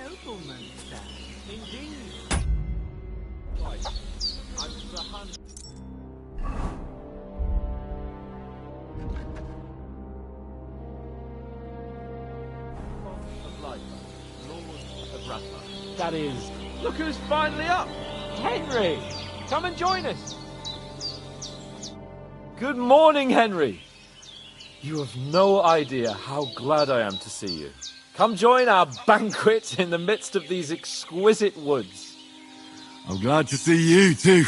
nobleman, sir. Indeed. Right. I'm the hunt. Of Lifer, Lord of Rattler. That is, look who's finally up! Henry! Come and join us! Good morning, Henry! You have no idea how glad I am to see you. Come join our banquet in the midst of these exquisite woods. I'm glad to see you too.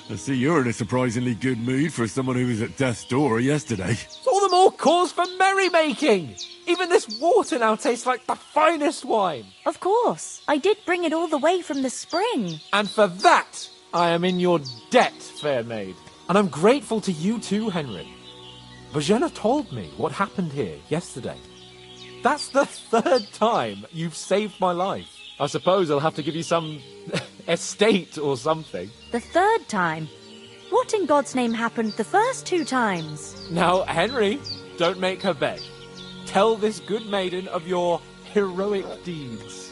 I see you're in a surprisingly good mood for someone who was at death's door yesterday. It's all the more cause for merrymaking! Even this water now tastes like the finest wine. Of course. I did bring it all the way from the spring. And for that, I am in your debt, fair maid. And I'm grateful to you too, Henry. Bajena told me what happened here yesterday. That's the third time you've saved my life. I suppose I'll have to give you some estate or something. The third time? What in God's name happened the first 2 times? Now, Henry, don't make her beg. Tell this good maiden of your heroic deeds.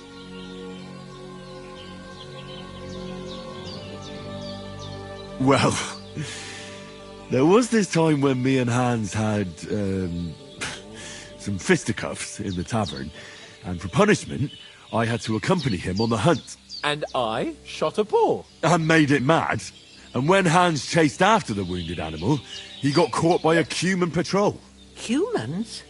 Well, there was this time when me and Hans had some fisticuffs in the tavern, and for punishment, I had to accompany him on the hunt. And I shot a boar. And made it mad. And when Hans chased after the wounded animal, he got caught by a human patrol. Humans?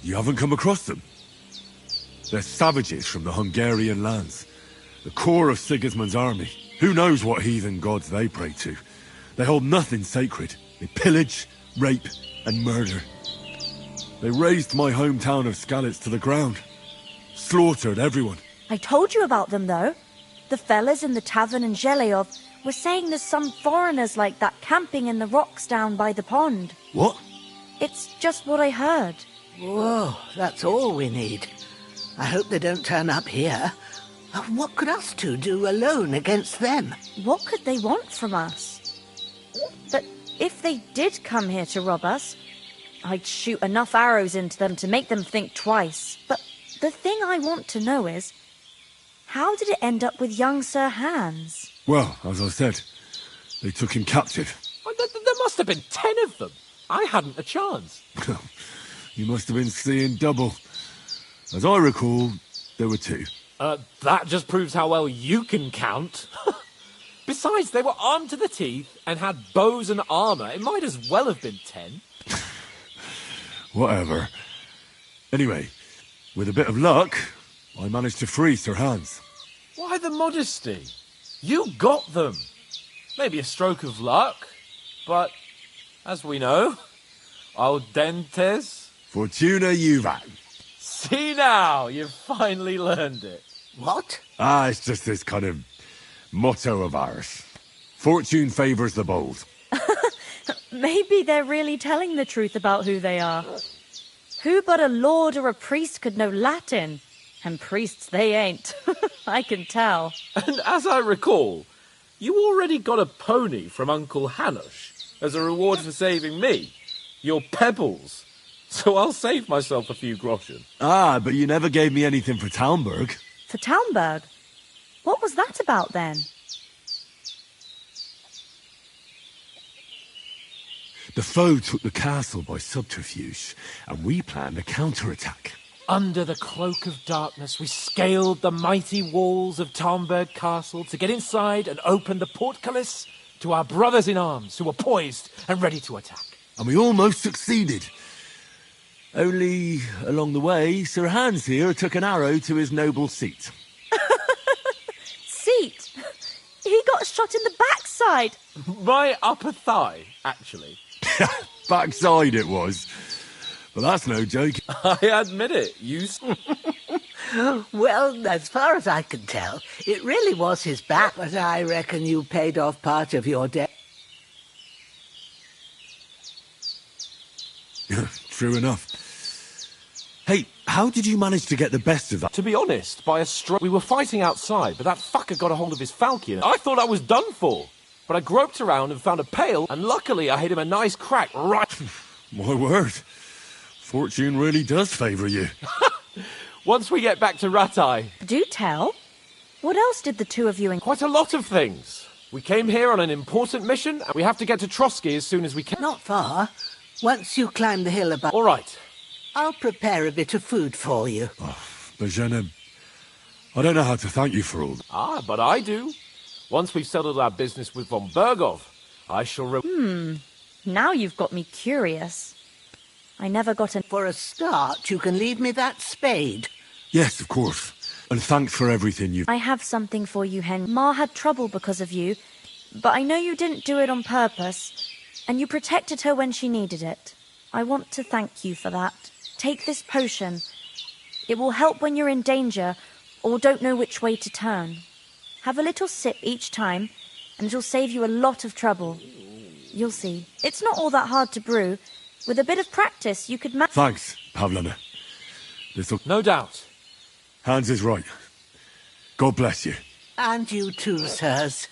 You haven't come across them? They're savages from the Hungarian lands. The core of Sigismund's army. Who knows what heathen gods they pray to? They hold nothing sacred. They pillage, rape, and murder. They razed my hometown of Skalitz to the ground. Slaughtered everyone. I told you about them, though. The fellas in the tavern in Zheleov were saying there's some foreigners like that camping in the rocks down by the pond. What? It's just what I heard. Whoa, that's all we need. I hope they don't turn up here. What could us two do alone against them? What could they want from us? But if they did come here to rob us, I'd shoot enough arrows into them to make them think twice. But the thing I want to know is, how did it end up with young Sir Hans? Well, as I said, they took him captive. There must have been 10 of them. I hadn't a chance. You must have been seeing double. As I recall, there were 2. That just proves how well you can count. Besides, they were armed to the teeth and had bows and armour. It might as well have been 10. Whatever. Anyway, with a bit of luck, I managed to free Sir Hans. Why the modesty? You got them. Maybe a stroke of luck, but as we know, audentes. Fortuna juvat. See now, you've finally learned it. What? It's just this kind of motto of ours. Fortune favours the bold. Maybe they're really telling the truth about who they are. Who but a lord or a priest could know Latin? And priests they ain't. I can tell. And as I recall, you already got a pony from Uncle Hanush as a reward for saving me. Your pebbles. So I'll save myself a few groschen. But you never gave me anything for Talmberg. For Talmberg? What was that about then? The foe took the castle by subterfuge, and we planned a counterattack. Under the cloak of darkness, we scaled the mighty walls of Talmberg Castle to get inside and open the portcullis to our brothers in arms who were poised and ready to attack. And we almost succeeded. Only, along the way, Sir Hans here took an arrow to his noble seat. Seat? He got shot in the backside. My upper thigh, actually. Backside it was. But that's no joke. I admit it, you... Well, as far as I can tell, it really was his back, but I reckon you paid off part of your debt. True enough. Hey, how did you manage to get the best of that? To be honest, by a stroke... We were fighting outside, but that fucker got a hold of his falchion. I thought I was done for. but I groped around and found a pail, and luckily I hit him a nice crack right... My word. Fortune really does favour you. Once we get back to Rattay, Do tell. What else did the two of you quite a lot of things. We came here on an important mission, and we have to get to Trotsky as soon as we can. Not far. Once you climb the hill above, All right. I'll prepare a bit of food for you. Bajena, I don't know how to thank you for all. Ah, but I do. Once we've settled our business with von Bergov, I shall... Now you've got me curious. I never got an... For a start, you can leave me that spade. Yes, of course. And thanks for everything you've... I have something for you, Henry. Ma had trouble because of you, but I know you didn't do it on purpose, and you protected her when she needed it. I want to thank you for that. Take this potion. It will help when you're in danger or don't know which way to turn. Have a little sip each time, and it'll save you a lot of trouble. You'll see. It's not all that hard to brew. With a bit of practice, you could Thanks, Pavlena. This'll... No doubt. Hans is right. God bless you. And you too, sirs.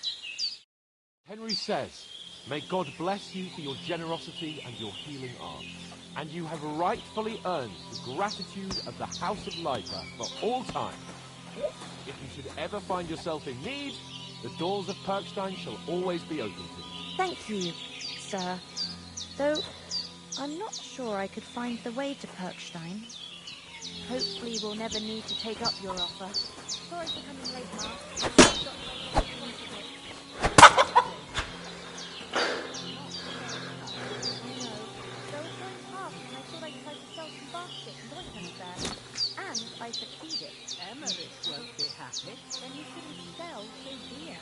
Henry says, may God bless you for your generosity and your healing arts. And you have rightfully earned the gratitude of the House of Leipa for all time. If you should ever find yourself in need, the doors of Perkstein shall always be open to you. Thank you, sir. Though I'm not sure I could find the way to Perkstein. Hopefully we'll never need to take up your offer. Sorry for coming late, Ma. I succeeded. Emmerich won't be happy. Then you shouldn't sell so dear.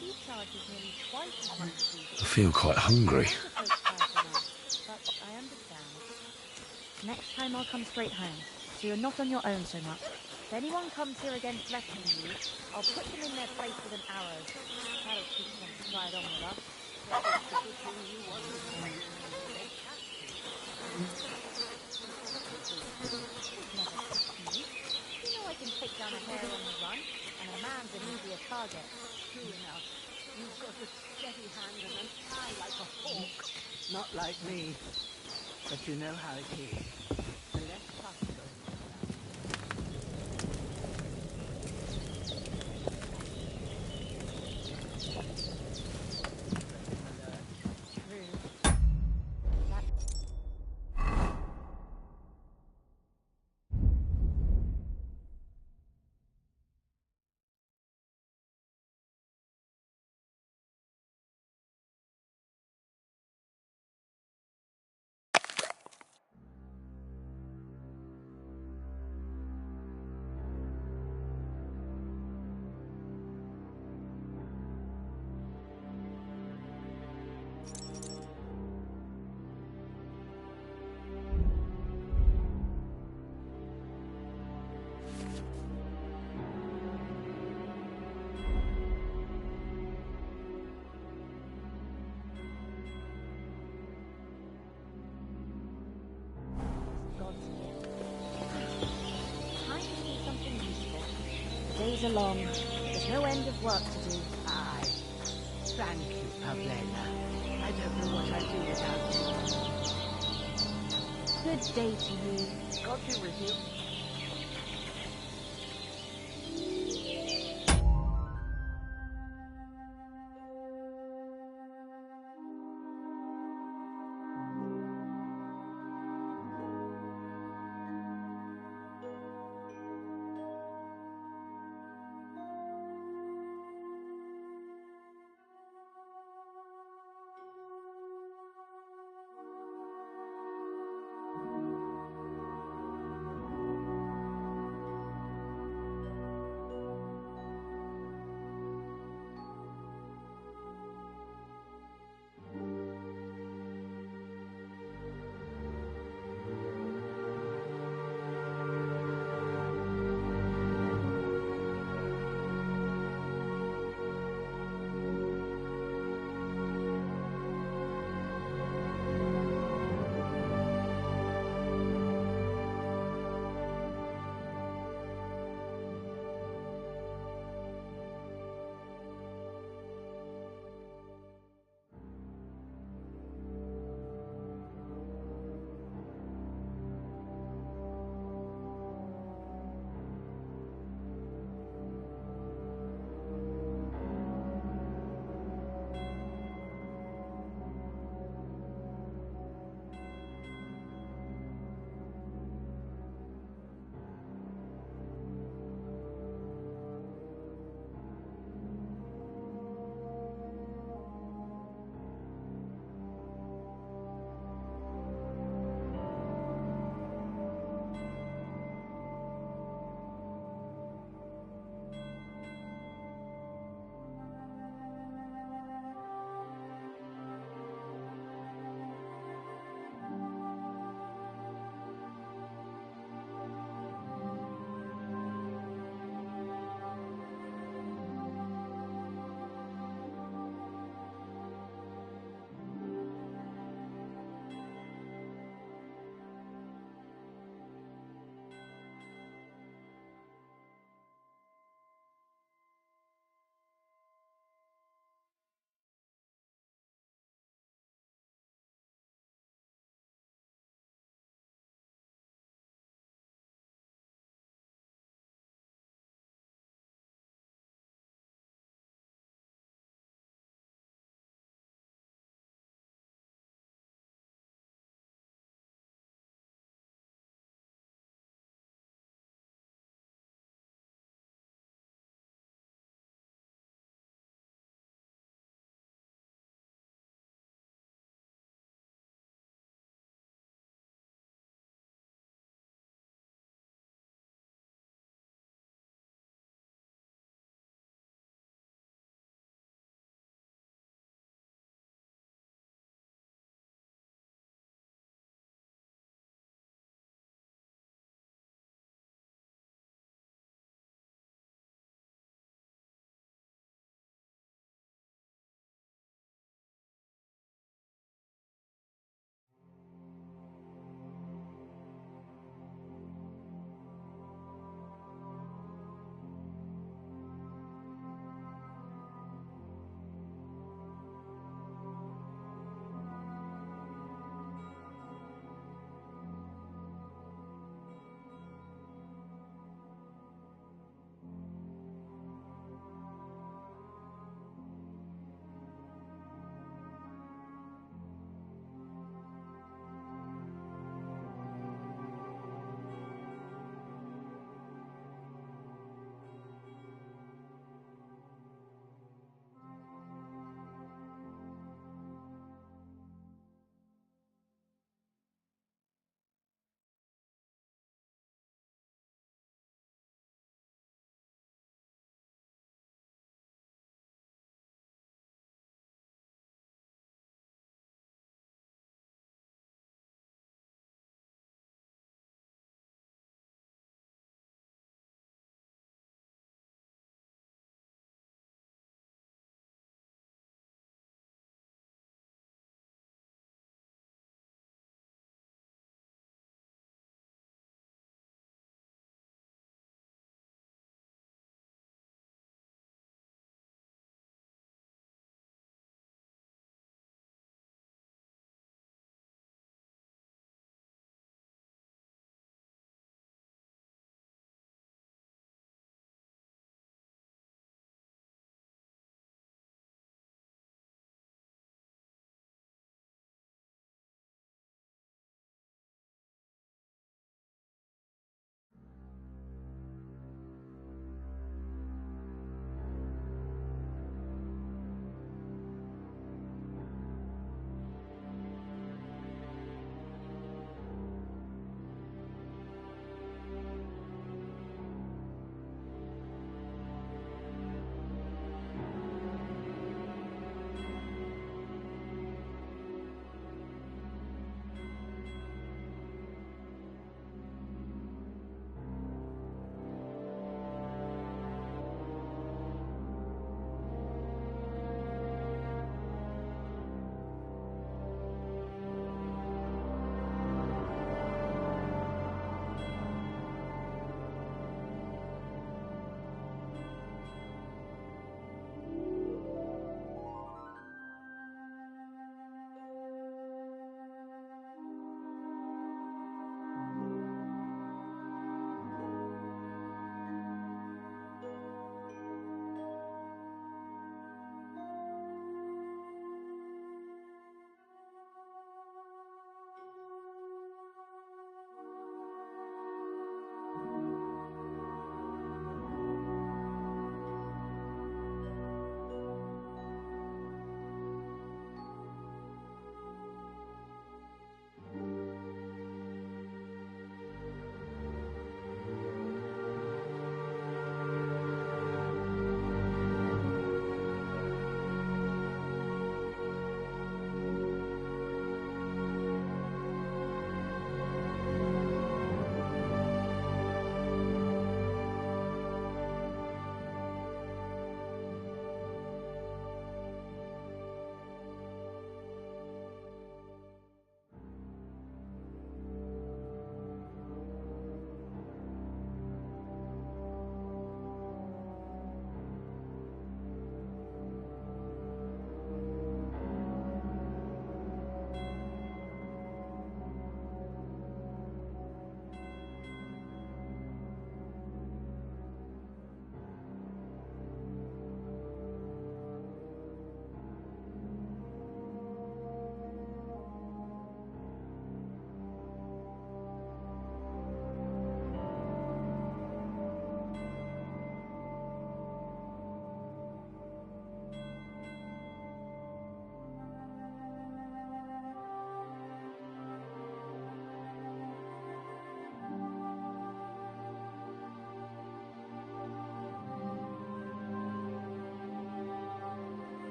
He charges nearly twice as much as we do. I feel quite hungry. But I understand. Next time I'll come straight home, so you're not on your own so much. If anyone comes here again threatening you, I'll put them in their place with an arrow. That'll teach them to try it on with us. You know I can take down a hare on the run, and a man's an easier target. True enough. You've got a steady hand and an eye like a hawk. Not like me. But you know how it is. The less possible. Days are long. There's no end of work to do. Aye. Thank you, Pavlena. I don't know what I'd do without you. Good day to you. God be with you.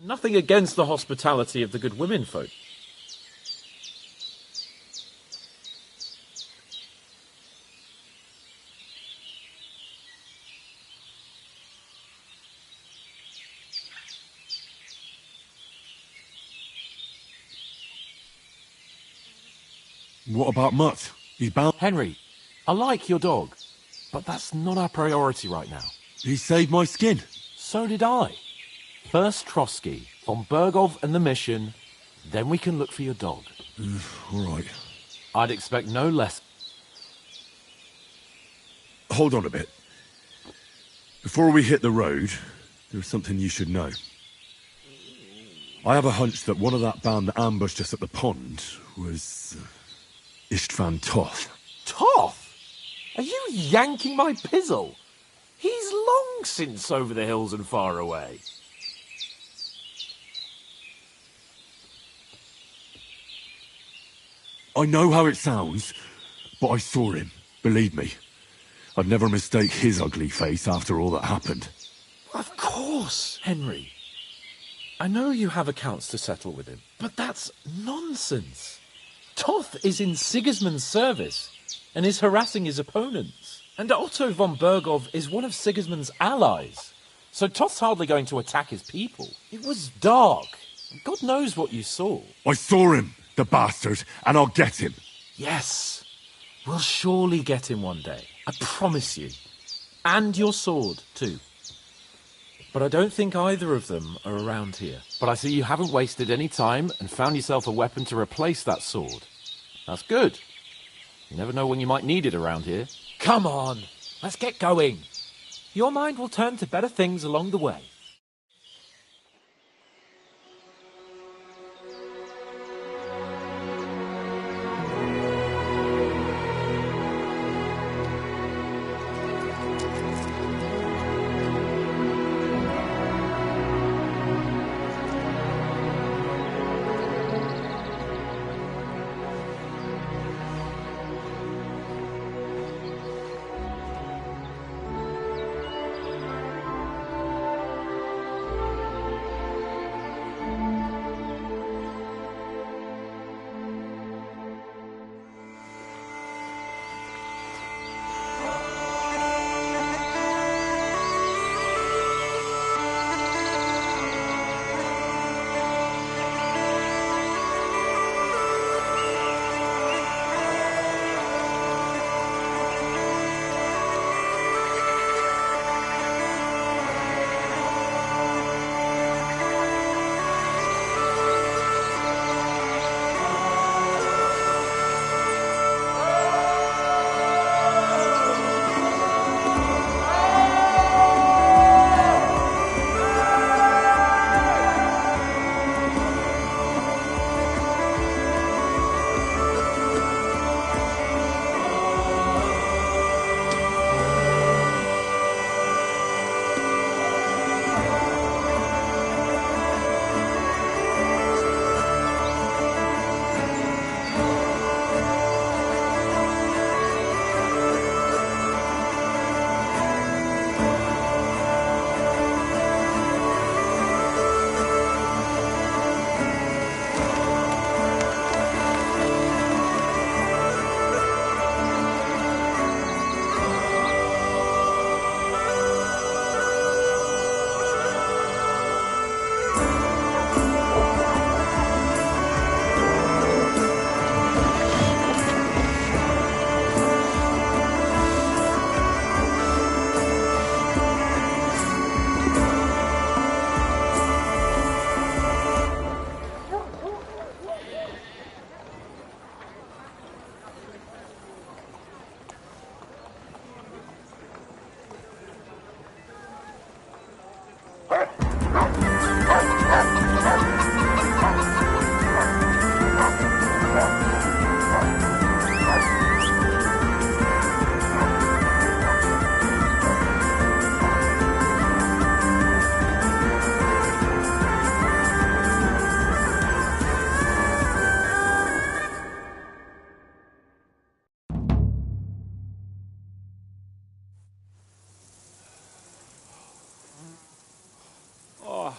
Nothing against the hospitality of the good women folk. What about Mutt? He's bound. Henry, I like your dog, but that's not our priority right now. He saved my skin. So did I. First Trotsky, von Bergov and the mission, then we can look for your dog. All right. I'd expect no less. Hold on a bit. Before we hit the road, there's something you should know. I have a hunch that one of that band that ambushed us at the pond was Istvan Toth. Toth? Are you yanking my pizzle? He's long since over the hills and far away. I know how it sounds, but I saw him. Believe me. I'd never mistake his ugly face after all that happened. Of course, Henry. I know you have accounts to settle with him, but that's nonsense. Toth is in Sigismund's service and is harassing his opponents. And Otto von Bergov is one of Sigismund's allies. So Toth's hardly going to attack his people. It was dark. God knows what you saw. I saw him, the bastard, and I'll get him. Yes, we'll surely get him one day. I promise you. And your sword, too. But I don't think either of them are around here. But I see you haven't wasted any time and found yourself a weapon to replace that sword. That's good. You never know when you might need it around here. Come on, let's get going. Your mind will turn to better things along the way.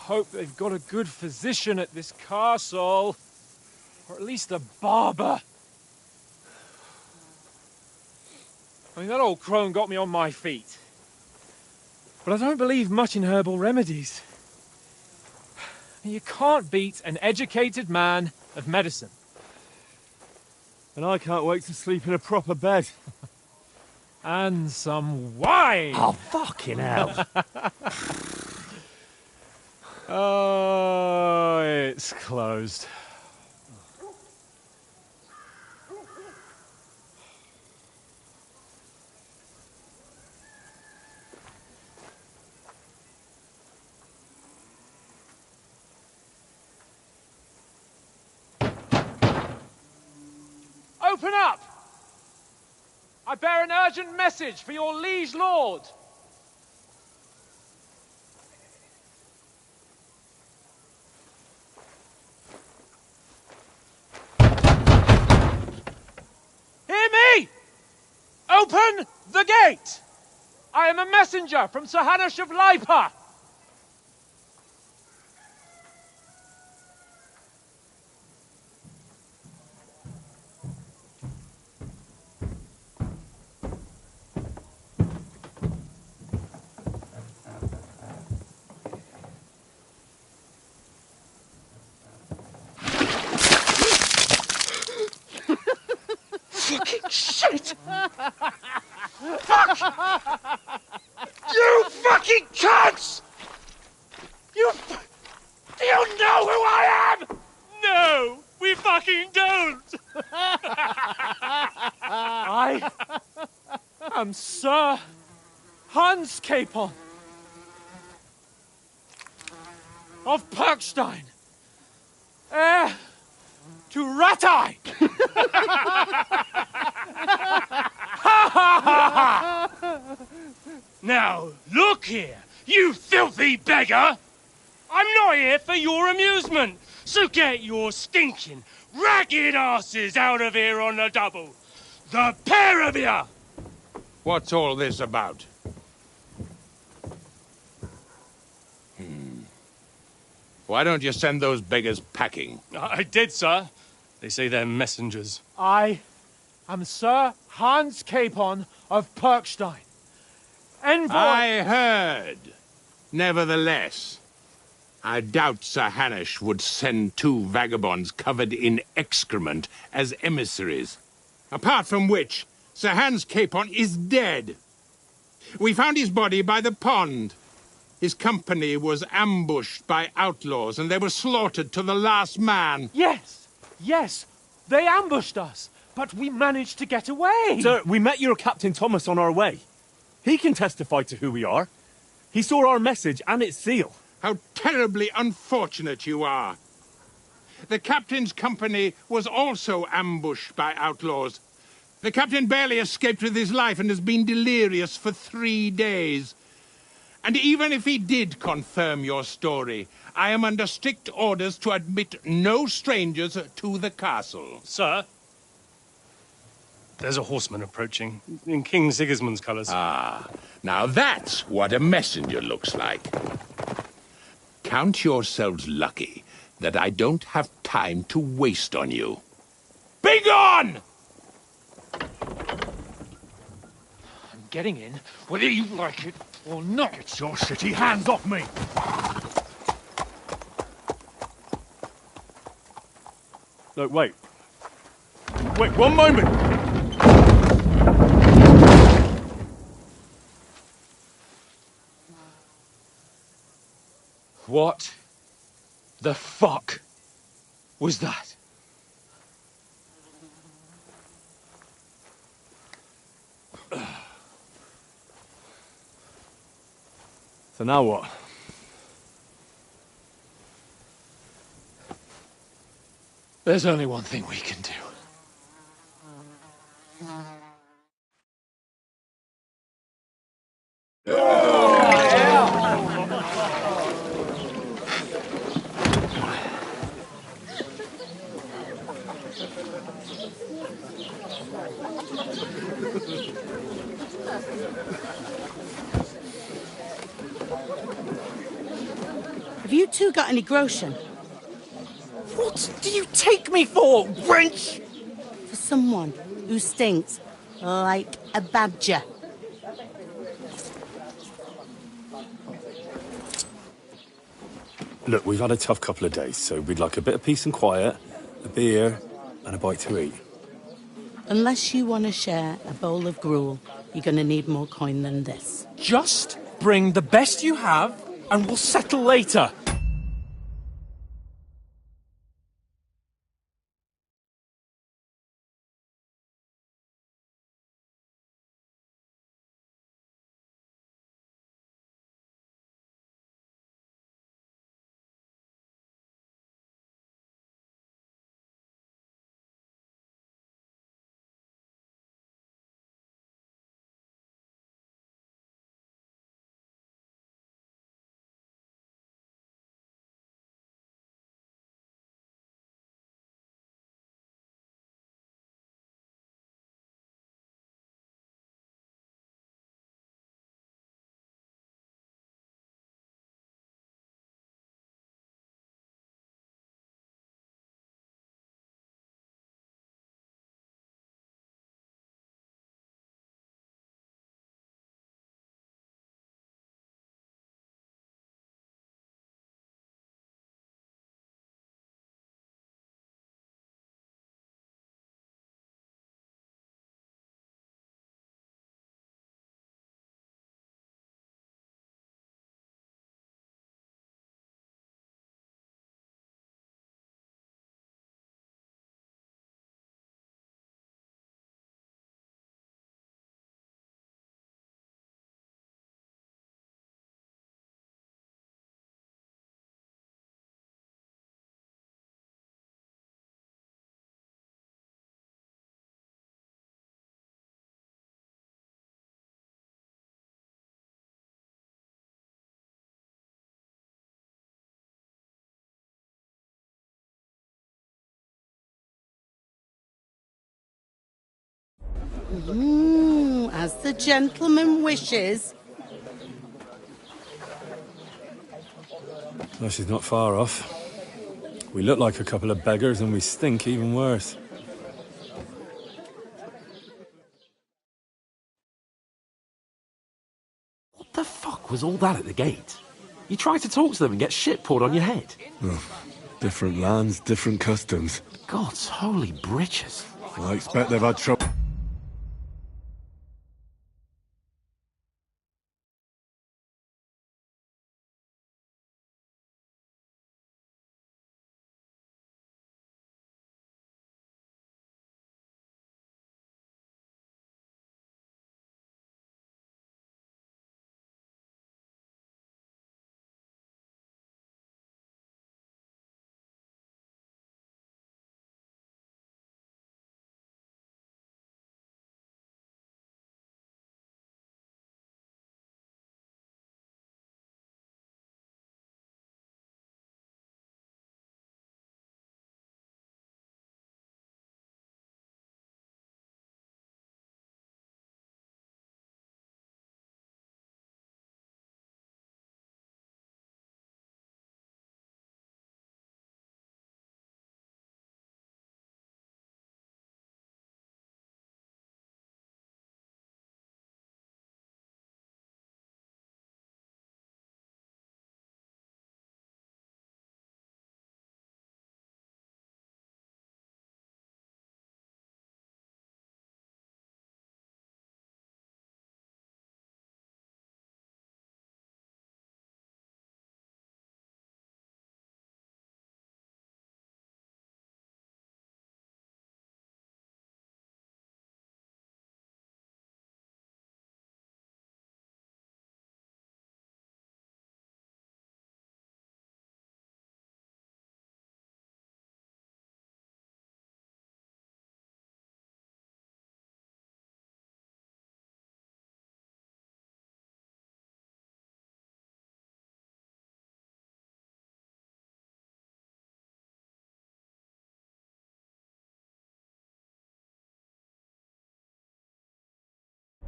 hope they've got a good physician at this castle. Or at least a barber. I mean, that old crone got me on my feet. But I don't believe much in herbal remedies. You can't beat an educated man of medicine. And I can't wait to sleep in a proper bed. And some wine! Oh, fucking hell. Oh, it's closed. Open up! I bear an urgent message for your liege lord. Hear me! Open the gate! I am a messenger from Sir Hanush of Lipa. Fucking shit! Fuck! You fucking cunts! Do you know who I am? No, we fucking don't. I am Sir Hans Capon of Perkstein, heir to Ratai. Now, look here, you filthy beggar! I'm not here for your amusement, so get your stinking, ragged asses out of here on the double. The pair of you! What's all this about? Why don't you send those beggars packing? I did, sir. They say they're messengers. I am Sir Hans Capon of Perkstein, envoy. I heard. Nevertheless, I doubt Sir Hanush would send two vagabonds covered in excrement as emissaries. Apart from which, Sir Hans Capon is dead. We found his body by the pond. His company was ambushed by outlaws, and they were slaughtered to the last man. Yes, they ambushed us, but we managed to get away. Sir, we met your Captain Thomas on our way. He can testify to who we are. He saw our message and its seal. How terribly unfortunate you are. The captain's company was also ambushed by outlaws. The captain barely escaped with his life and has been delirious for 3 days. And even if he did confirm your story, I am under strict orders to admit no strangers to the castle. Sir, there's a horseman approaching, in King Sigismund's colours. Ah, now that's what a messenger looks like. Count yourselves lucky that I don't have time to waste on you. Be gone! I'm getting in, whether you like it or not. Get your shitty hands off me! No, wait. Wait, one moment! What the fuck was that? So now what? There's only one thing we can do. Have you two got any groschen? What do you take me for, wench? For someone who stinks like a badger. Look, we've had a tough couple of days, so we'd like a bit of peace and quiet, a beer, and a bite to eat. Unless you want to share a bowl of gruel, you're going to need more coin than this. Just bring the best you have, and we'll settle later. As the gentleman wishes. Well, she's not far off. We look like a couple of beggars, and we stink even worse. What the fuck was all that at the gate? You try to talk to them and get shit poured on your head. Oh, different lands, different customs. God's holy britches. I expect they've had trouble.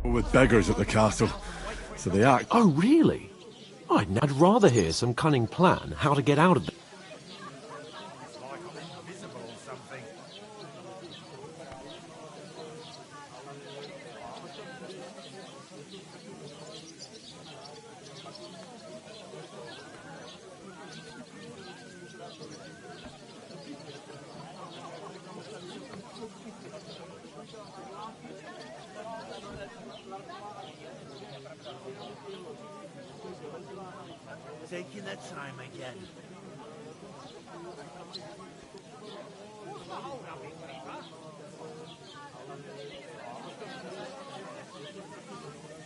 With beggars at the castle, so they act. Oh, really? I'd rather hear some cunning plan how to get out of it. Taking their time again.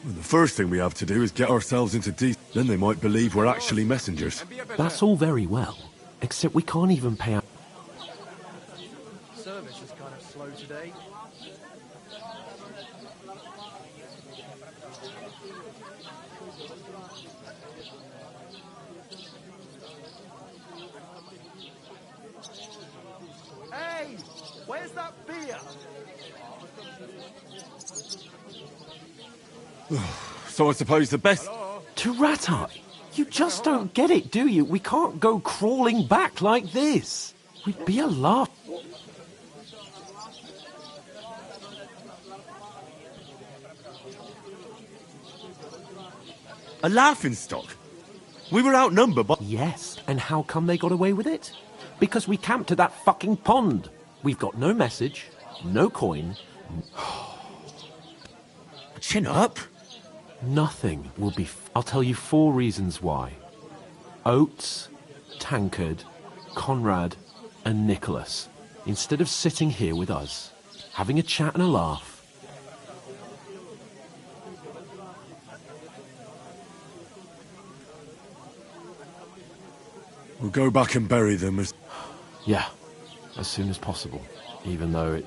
Well, the first thing we have to do is get ourselves into decent. Then they might believe we're actually messengers. That's all very well, except we can't even pay out. Service is kind of slow today. Hey, where's that beer? So I suppose the best... To Ratai, you just don't get it, do you? We can't go crawling back like this. We'd be a laugh. A laughingstock? We were outnumbered by... Yes, and how come they got away with it? Because we camped at that fucking pond. We've got no message, no coin. Chin up. Nothing will be... I'll tell you 4 reasons why. Oates, Tankard, Conrad, and Nicholas. Instead of sitting here with us, having a chat and a laugh. We'll go back and bury them as... Yeah, as soon as possible. Even though it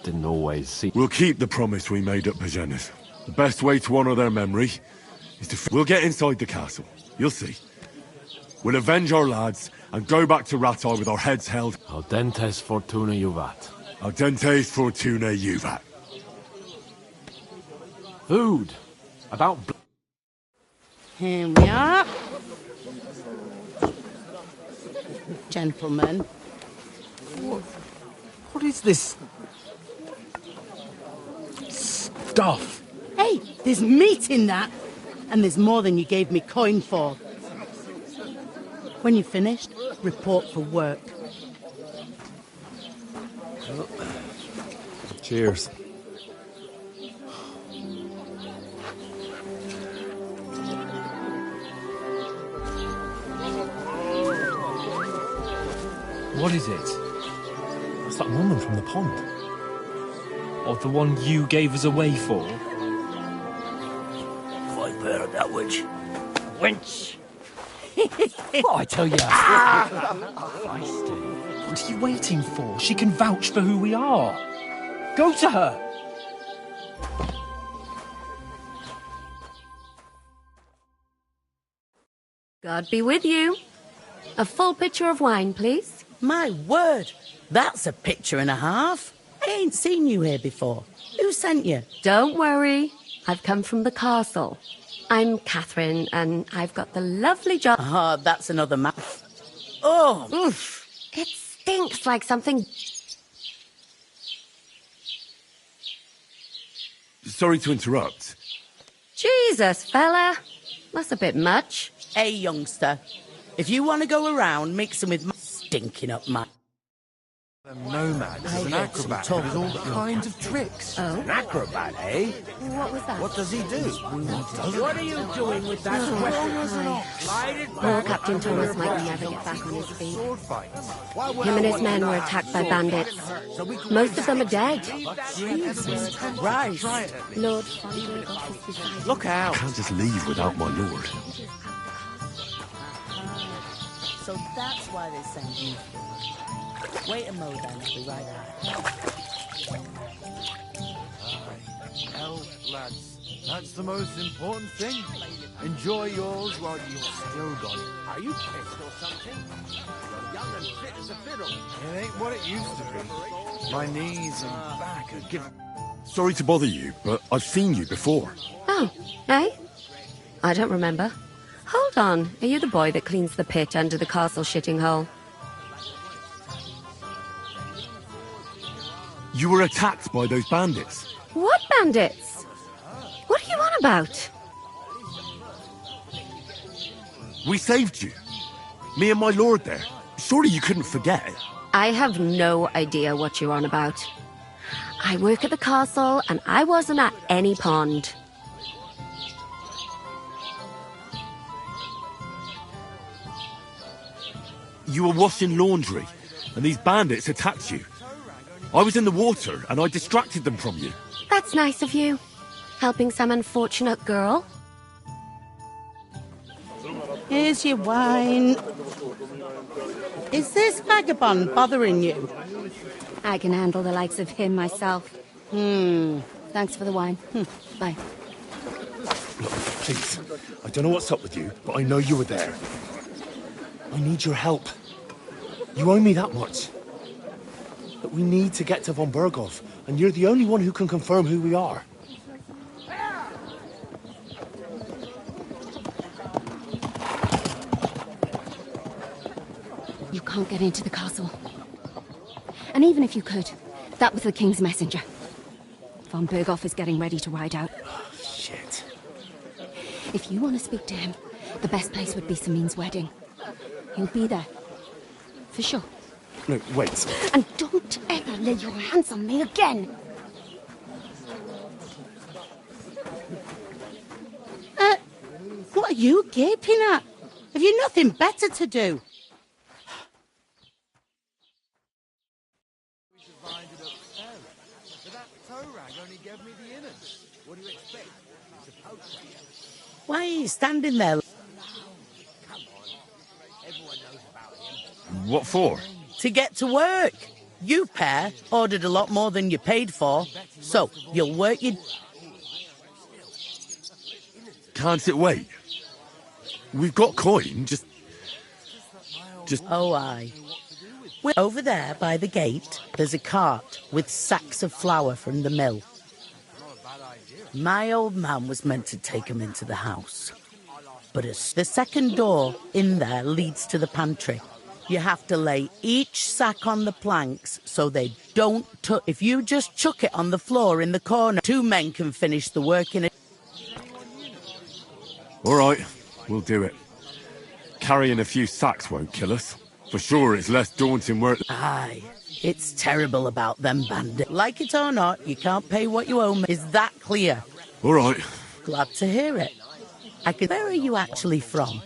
didn't always seem... We'll keep the promise we made at Bajenas. The best way to honour their memory is to... We'll get inside the castle. You'll see. We'll avenge our lads and go back to Ratai with our heads held. Audentes fortuna juvat. Audentes fortuna juvat. Food. About... Here we are. Gentlemen. What is this... stuff? Hey, there's meat in that. And there's more than you gave me coin for. When you're finished, report for work. Cheers. What is it? That's that woman from the pond. Or the one you gave us away for? I've heard that witch. Wench! What I tell you? What are you waiting for? She can vouch for who we are. Go to her. God be with you. A full pitcher of wine, please. My word, that's a picture and a half. I ain't seen you here before. Who sent you? Don't worry. I've come from the castle. I'm Catherine, and I've got the lovely job. Ah, that's another map. Oh, oof. It stinks like something. Sorry to interrupt. Jesus, fella. That's a bit much. Hey, youngster. If you want to go around mixing with my stinking up my... Nomad is an acrobat who does all kinds of tricks. Oh? An acrobat, eh? What was that? What does he do? What are you doing with that weapon? Poor Captain Thomas might never get back on his feet. Sword fights. Him and his men were attacked by bandits. Most of them are dead. Jesus Christ. Lord Fondling got us beside. Look out! I can't just leave without my lord. So that's why they sent you. Wait a mo then, I'll be right back. Hell, lads, that's the most important thing. Enjoy yours while you've still got it. Are you pissed or something? You're young and fit as a fiddle. It ain't what it used to be. My knees and back are giving... Sorry to bother you, but I've seen you before. Oh, eh? I don't remember. Hold on, are you the boy that cleans the pit under the castle shitting hole? You were attacked by those bandits. What bandits? What are you on about? We saved you. Me and my lord there. Surely you couldn't forget. I have no idea what you're on about. I work at the castle, and I wasn't at any pond. You were washing laundry, and these bandits attacked you. I was in the water, and I distracted them from you. That's nice of you. Helping some unfortunate girl. Here's your wine. Is this vagabond bothering you? I can handle the likes of him myself. Thanks for the wine. Bye. Look, please. I don't know what's up with you, but I know you were there. I need your help. You owe me that much. But we need to get to Von Berghoff, and you're the only one who can confirm who we are. You can't get into the castle. And even if you could, that was the King's messenger. Von Berghoff is getting ready to ride out. Shit. If you want to speak to him, the best place would be Samine's wedding. He'll be there. For sure. No, wait. And don't ever lay your hands on me again! What are you gaping at? Have you nothing better to do? Why are you standing there? What for? To get to work. You pair ordered a lot more than you paid for, so you'll work your... Can't it wait? We've got coin, just... Oh, aye. Over there by the gate, there's a cart with sacks of flour from the mill. My old man was meant to take 'em into the house. But the second door in there leads to the pantry. You have to lay each sack on the planks so they don't touch. If you just chuck it on the floor in the corner, 2 men can finish the work in it. All right, we'll do it. Carrying a few sacks won't kill us. For sure, it's less daunting work. Aye, it's terrible about them bandits. Like it or not, you can't pay what you owe me. Is that clear? All right. Glad to hear it. Where are you actually from?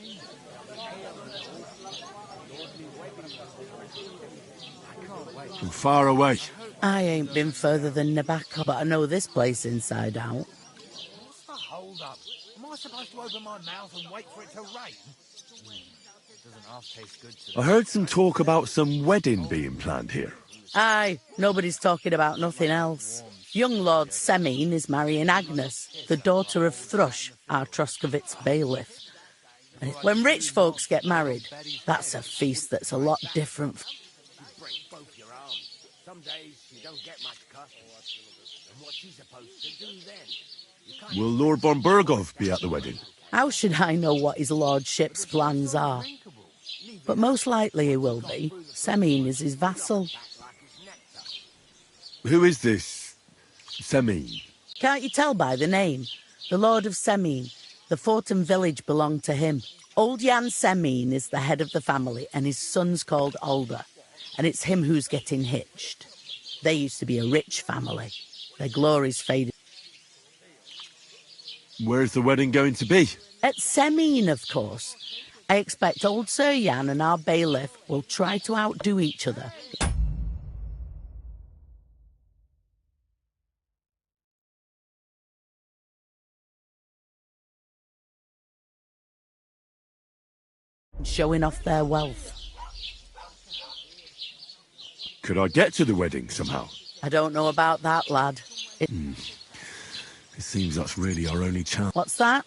From far away. I ain't been further than Nabaka, but I know this place inside out. Hold up. Am I supposed to open my mouth and wait for it to rain? Doesn't half taste good to me. I heard some talk about some wedding being planned here. Aye, nobody's talking about nothing else. Young Lord Semine is marrying Agnes, the daughter of Thrush, our Troskovitz bailiff. And when rich folks get married, that's a feast that's a lot different. Some days you don't get much cut. And what's she supposed to do then? Will Lord von Berghoff be at the wedding? How should I know what his lordship's plans are? But most likely he will be. Semine is his vassal. Who is this Semine? Can't you tell by the name? The Lord of Semine. The fort and village belong to him. Old Jan Semine is the head of the family, and his son's called Alder. And it's him who's getting hitched. They used to be a rich family. Their glory's faded. Where's the wedding going to be? At Semine, of course. I expect old Sir Jan and our bailiff will try to outdo each other. Showing off their wealth. Could I get to the wedding somehow? I don't know about that, lad. It seems that's really our only chance. What's that?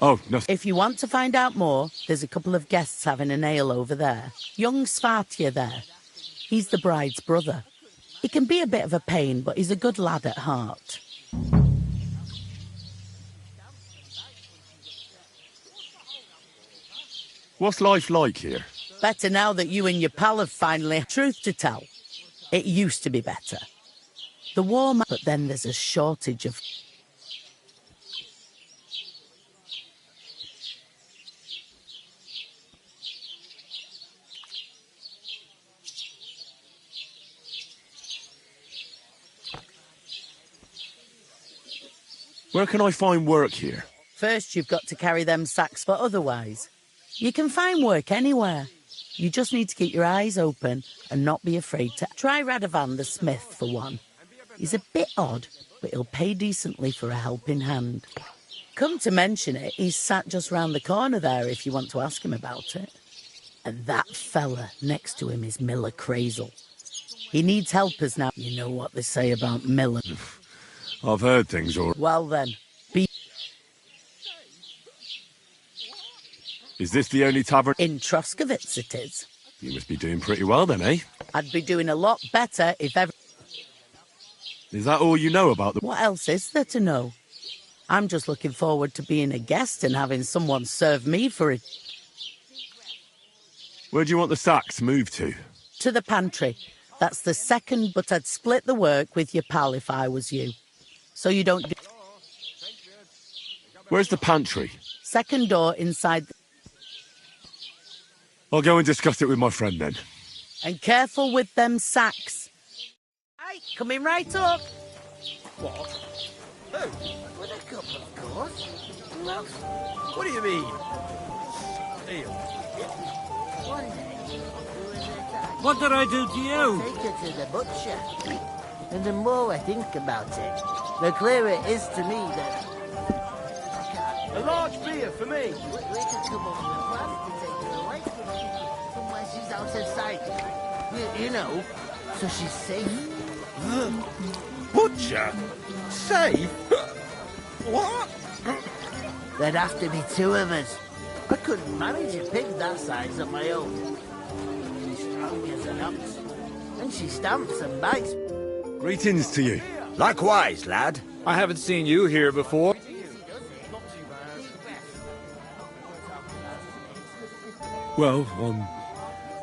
Oh, nothing. If you want to find out more, there's a couple of guests having an ale over there. Young Svartje there. He's the bride's brother. He can be a bit of a pain, but he's a good lad at heart. What's life like here? Better now that you and your pal have finally... Truth to tell, it used to be better. The war... But then there's a shortage of... Where can I find work here? First, you've got to carry them sacks, but otherwise, you can find work anywhere. You just need to keep your eyes open and not be afraid to... Try Radovan the smith, for one. He's a bit odd, but he'll pay decently for a helping hand. Come to mention it, he's sat just round the corner there if you want to ask him about it. And that fella next to him is Miller Crazel. He needs helpers now. You know what they say about Miller. I've heard things already. Well then, be... Is this the only tavern? In Troskovitz it is. You must be doing pretty well then, eh? I'd be doing a lot better if ever... Is that all you know about the... What else is there to know? I'm just looking forward to being a guest and having someone serve me for it. Where do you want the sacks moved to? To the pantry. That's the second, but I'd split the work with your pal if I was you. So you don't do... Where's the pantry? Second door inside... I'll go and discuss it with my friend then. And careful with them sacks. Hey, coming right up. What? Who? With a couple, of course. Who else? What do you mean? Deal. What did I do to you? Take her to the butcher. And the more I think about it, the clearer it is to me that... A large beer for me. We could come up with a plan to take her away from where she's out of sight. You know, so she's safe. Butcher? Safe? What? There'd have to be two of us. I couldn't manage a pig that size on my own. She's strong as an ox, and she stamps and bites. Greetings to you. Likewise, lad. I haven't seen you here before. Well,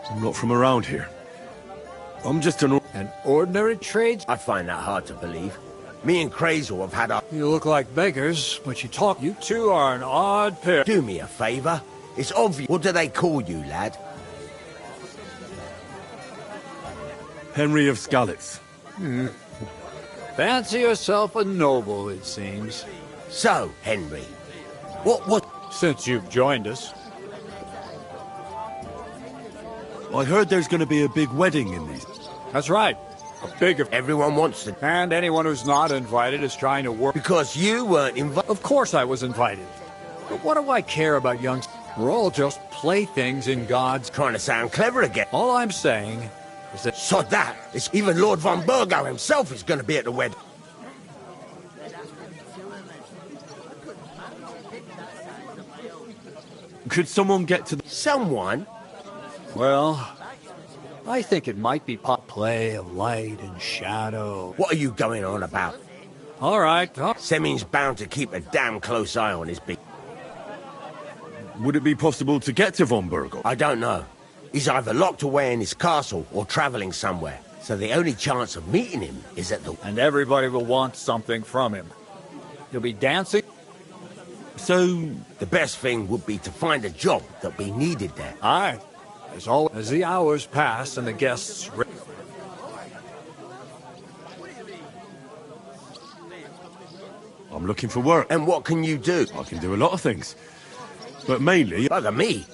I'm not from around here. I'm just an ordinary trade. I find that hard to believe. Me and Crazel have had our... You look like beggars, but you talk. You two are an odd pair. Do me a favour. It's obvious. What do they call you, lad? Henry of Skalitz. Fancy yourself a noble, it seems. So, Henry, what... Since you've joined us. I heard there's going to be a big wedding in these. That's right. A big... Everyone wants to... And anyone who's not invited is trying to work... Because you weren't invited... Of course I was invited. But what do I care about young... We're all just playthings in God's... Trying to sound clever again. All I'm saying is that... Sod that! It's even Lord von Burgo himself is going to be at the wedding. Could someone get to the... Someone? Well, I think it might be play of light and shadow. What are you going on about? All right. Semin's bound to keep a damn close eye on his big... Would it be possible to get to von Burgo? I don't know. He's either locked away in his castle or travelling somewhere. So the only chance of meeting him is at the... And everybody will want something from him. He'll be dancing. So... The best thing would be to find a job that'll be needed there. Aye. As the hours pass and the guests... I'm looking for work. And what can you do? I can do a lot of things. But mainly... Bugger me.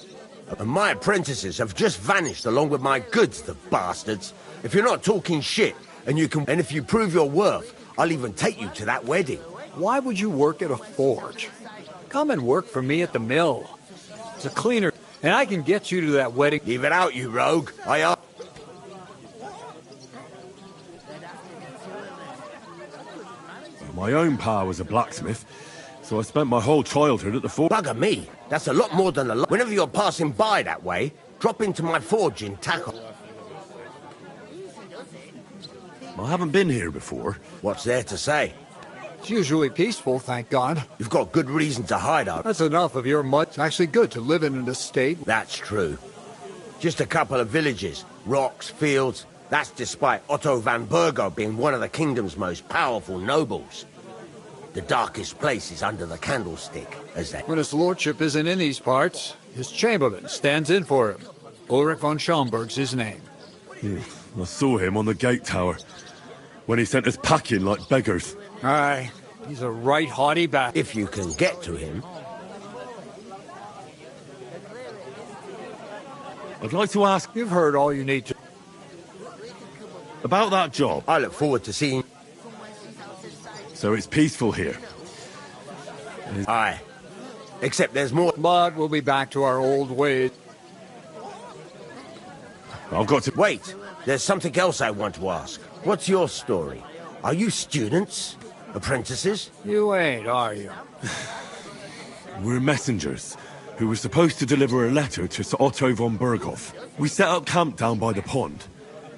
And my apprentices have just vanished along with my goods, the bastards. If you're not talking shit, and if you prove your worth, I'll even take you to that wedding. Why would you work at a forge? Come and work for me at the mill. As a cleaner, and I can get you to that wedding. Leave it out, you rogue. My own pa was a blacksmith, so I spent my whole childhood at the forge. Bugger me. That's a lot more than a lot. Whenever you're passing by that way, drop into my forge in Tackle. I haven't been here before. What's there to say? It's usually peaceful, thank God. You've got good reason to hide out. That's enough of your mud. It's actually good to live in an estate. That's true. Just a couple of villages, rocks, fields. That's despite Otto van Burgo being one of the kingdom's most powerful nobles. The darkest place is under the candlestick, as they... When his lordship isn't in these parts, his chamberlain stands in for him. Ulrich von Schaumburg's his name. I saw him on the gate tower when he sent us packing like beggars. Aye, he's a right haughty bat. If you can get to him. I'd like to ask... You've heard all you need to... About that job. I look forward to seeing... So it's peaceful here? Aye. Except there's more... But we'll be back to our old ways. I've got to... Wait, there's something else I want to ask. What's your story? Are you students? Apprentices? You ain't, are you? We're messengers who were supposed to deliver a letter to Sir Otto von Berghoff. We set up camp down by the pond,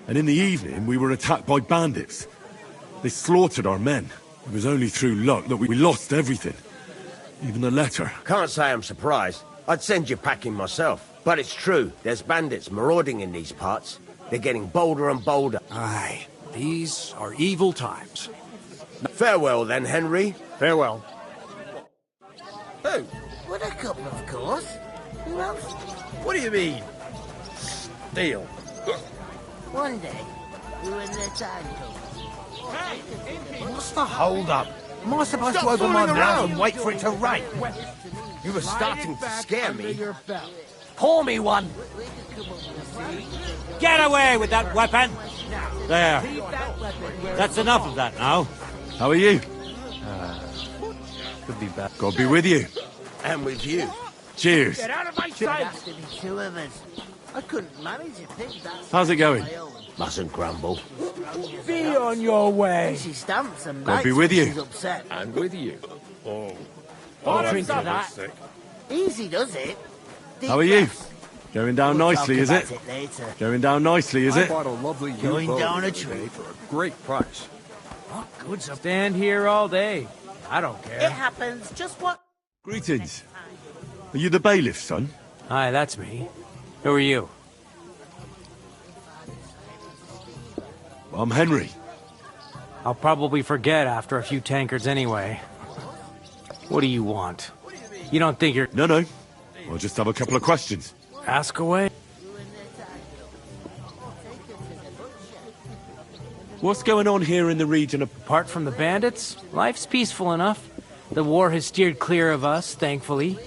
and in the evening we were attacked by bandits. They slaughtered our men. It was only through luck that we lost everything. Even the letter. Can't say I'm surprised. I'd send you packing myself. But it's true, there's bandits marauding in these parts. They're getting bolder and bolder. Aye, these are evil times. Farewell then, Henry. Farewell. Oh, what a couple, of course. Who else? What do you mean? Steal. One day, we were in their time. What's the hold up? Am I supposed to open my mouth and wait for it to rain? You were starting to scare me. Pour me one. Get away with that weapon! There. That's enough of that now. How are you? Could be bad. God be with you. And with you. Cheers. Get out of my Should sight! have to be two of us. I couldn't manage a pig that How's it going? Mustn't grumble. Be on your way. She stamps and God bites be with when you. she's upset. And with you. Oh. I'll drink to that. Easy does it. Deep How are you? breaths. Going down We'll nicely, talk is about it? later. Going down nicely, is I it? bought a lovely Going U-boat down a today tree. for a great price. What good's up? Stand here all day. I don't It care. happens. Just what? Greetings. Are you the bailiff, son? Hi, that's me. Who are you? I'm Henry. I'll probably forget after a few tankards anyway. What do you want? You don't think you're... No. I'll just have a couple of questions. Ask away. What's going on here in the region of... Apart from the bandits, life's peaceful enough. The war has steered clear of us, thankfully.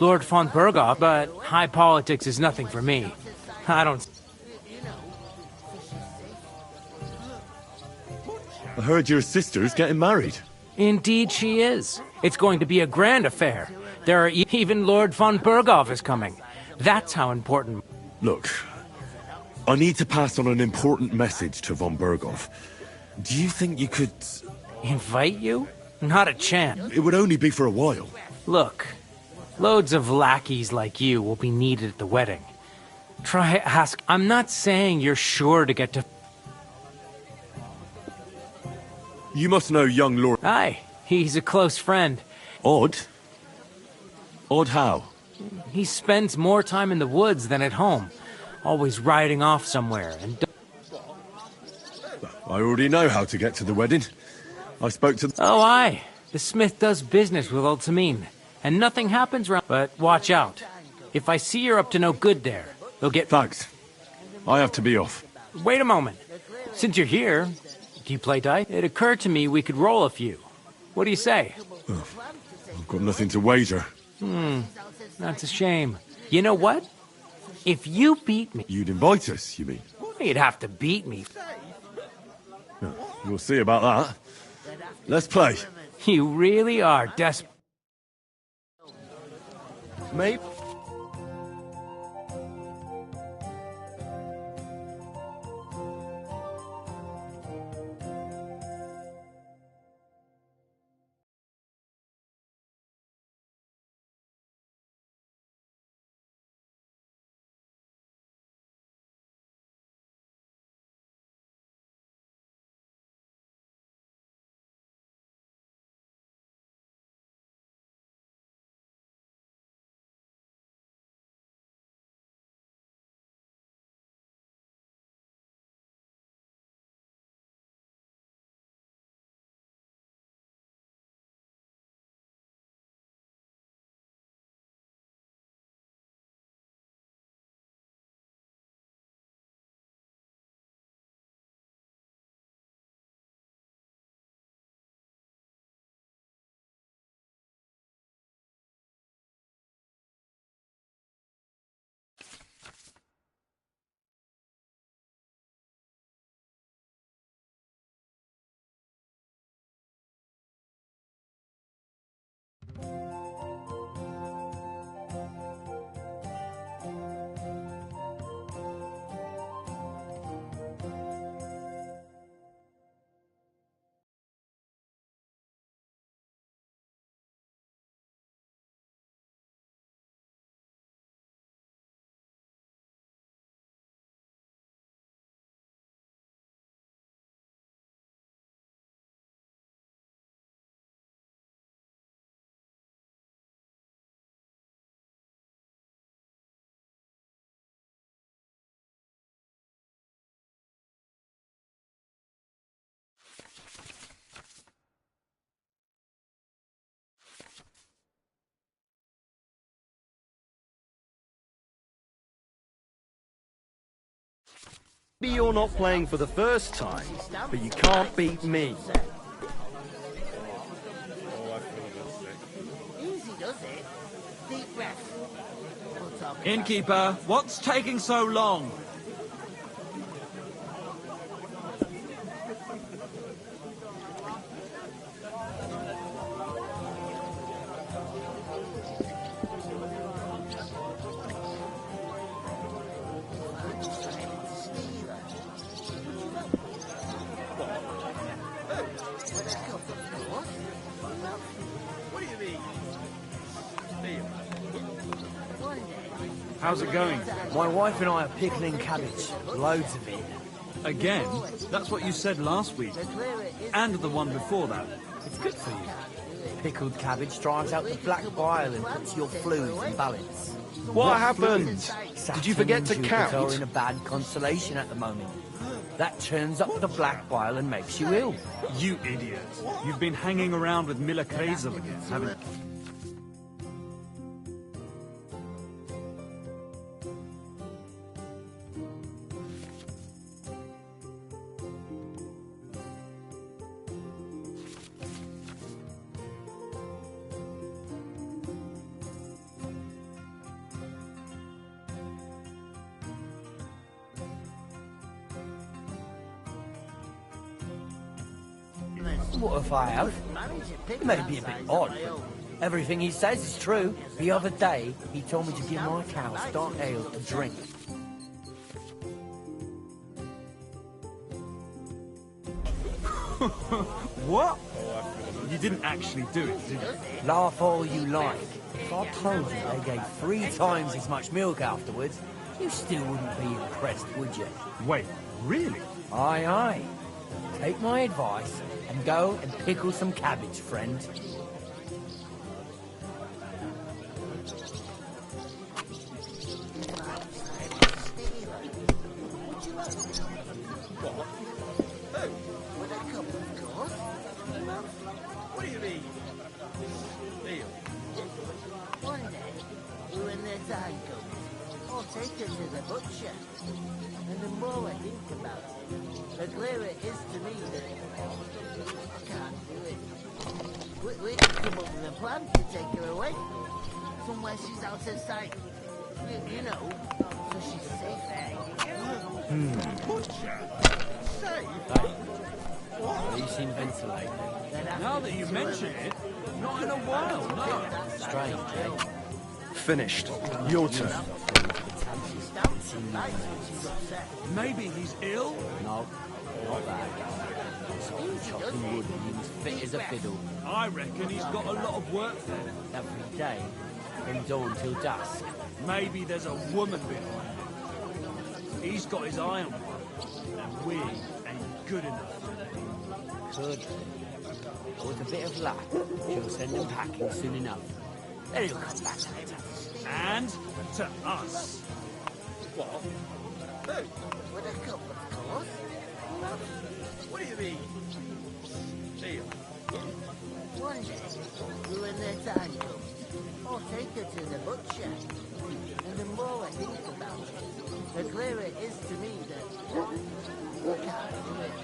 Lord von Berghoff, but high politics is nothing for me. I don't... I heard your sister's getting married. Indeed she is. It's going to be a grand affair. There are even Lord von Berghoff is coming. That's how important... Look, I need to pass on an important message to von Berghoff. Do you think you could... Invite you? Not a chance. It would only be for a while. Look, loads of lackeys like you will be needed at the wedding. Try ask... I'm not saying you're sure to get to... You must know young Lord... Aye, he's a close friend. Odd? Odd how? He spends more time in the woods than at home. Always riding off somewhere, and... I already know how to get to the wedding. I spoke to... Oh, aye. The smith does business with old Tamine, and nothing happens round... But watch out. If I see you're up to no good there, they'll get... Thanks. I have to be off. Wait a moment. Since you're here, do you play dice? It occurred to me we could roll a few. What do you say? Oh, I've got nothing to wager. That's a shame. You know what? If you beat me... You'd invite us, you mean? You'd have to beat me. We'll see about that. Let's play. You really are desperate. Maybe. Maybe you're not playing for the first time, but you can't beat me. Easy does it. Deep breath. Innkeeper, what's taking so long? How's it going? My wife and I are pickling cabbage. Loads of it. Again? That's what you said last week. And the one before that. It's good for you. Pickled cabbage drives out the black bile and puts your fluids in balance. What happened? Did you forget to Saturn and count? Jupiter are in a bad constellation at the moment. That churns up the black bile and makes you ill. You idiot. You've been hanging around with Mila Kreisel again, haven't you? What if I have? It may be a bit odd, but everything he says is true. The other day, he told me to give my cows dark ale to drink. What? You didn't actually do it, did you? Laugh all you like. If I told you they gave 3 times as much milk afterwards, you still wouldn't be impressed, would you? Wait, really? Aye, aye. Take my advice and go and pickle some cabbage, friend. What do you mean? Deal. One day, when the time comes, I'll take her to the butcher. And the more I think about it, the clearer it is to me that I can't do it. We can come up with a plan to take her away. Somewhere she's out of sight. You know, so she's safe there. Butcher? Safe? At least in ventilated. Now that you mention it, not in a while, no. Strange, eh? Finished. Your turn. Maybe he's ill? No, not that. Chopping wood means fit as a fiddle. I reckon he's got a lot of work there. Every day, from dawn till dusk. Maybe there's a woman behind it. He's got his eye on one, and we ain't good enough. Could be. But with a bit of luck, she'll send them packing soon enough. Then he'll come back later. And to us. What? With a cup, of course. What do you mean? Deal. One day, when the time comes, I'll take her to the butcher. And the more I think about it, the clearer it is to me that I can't do it.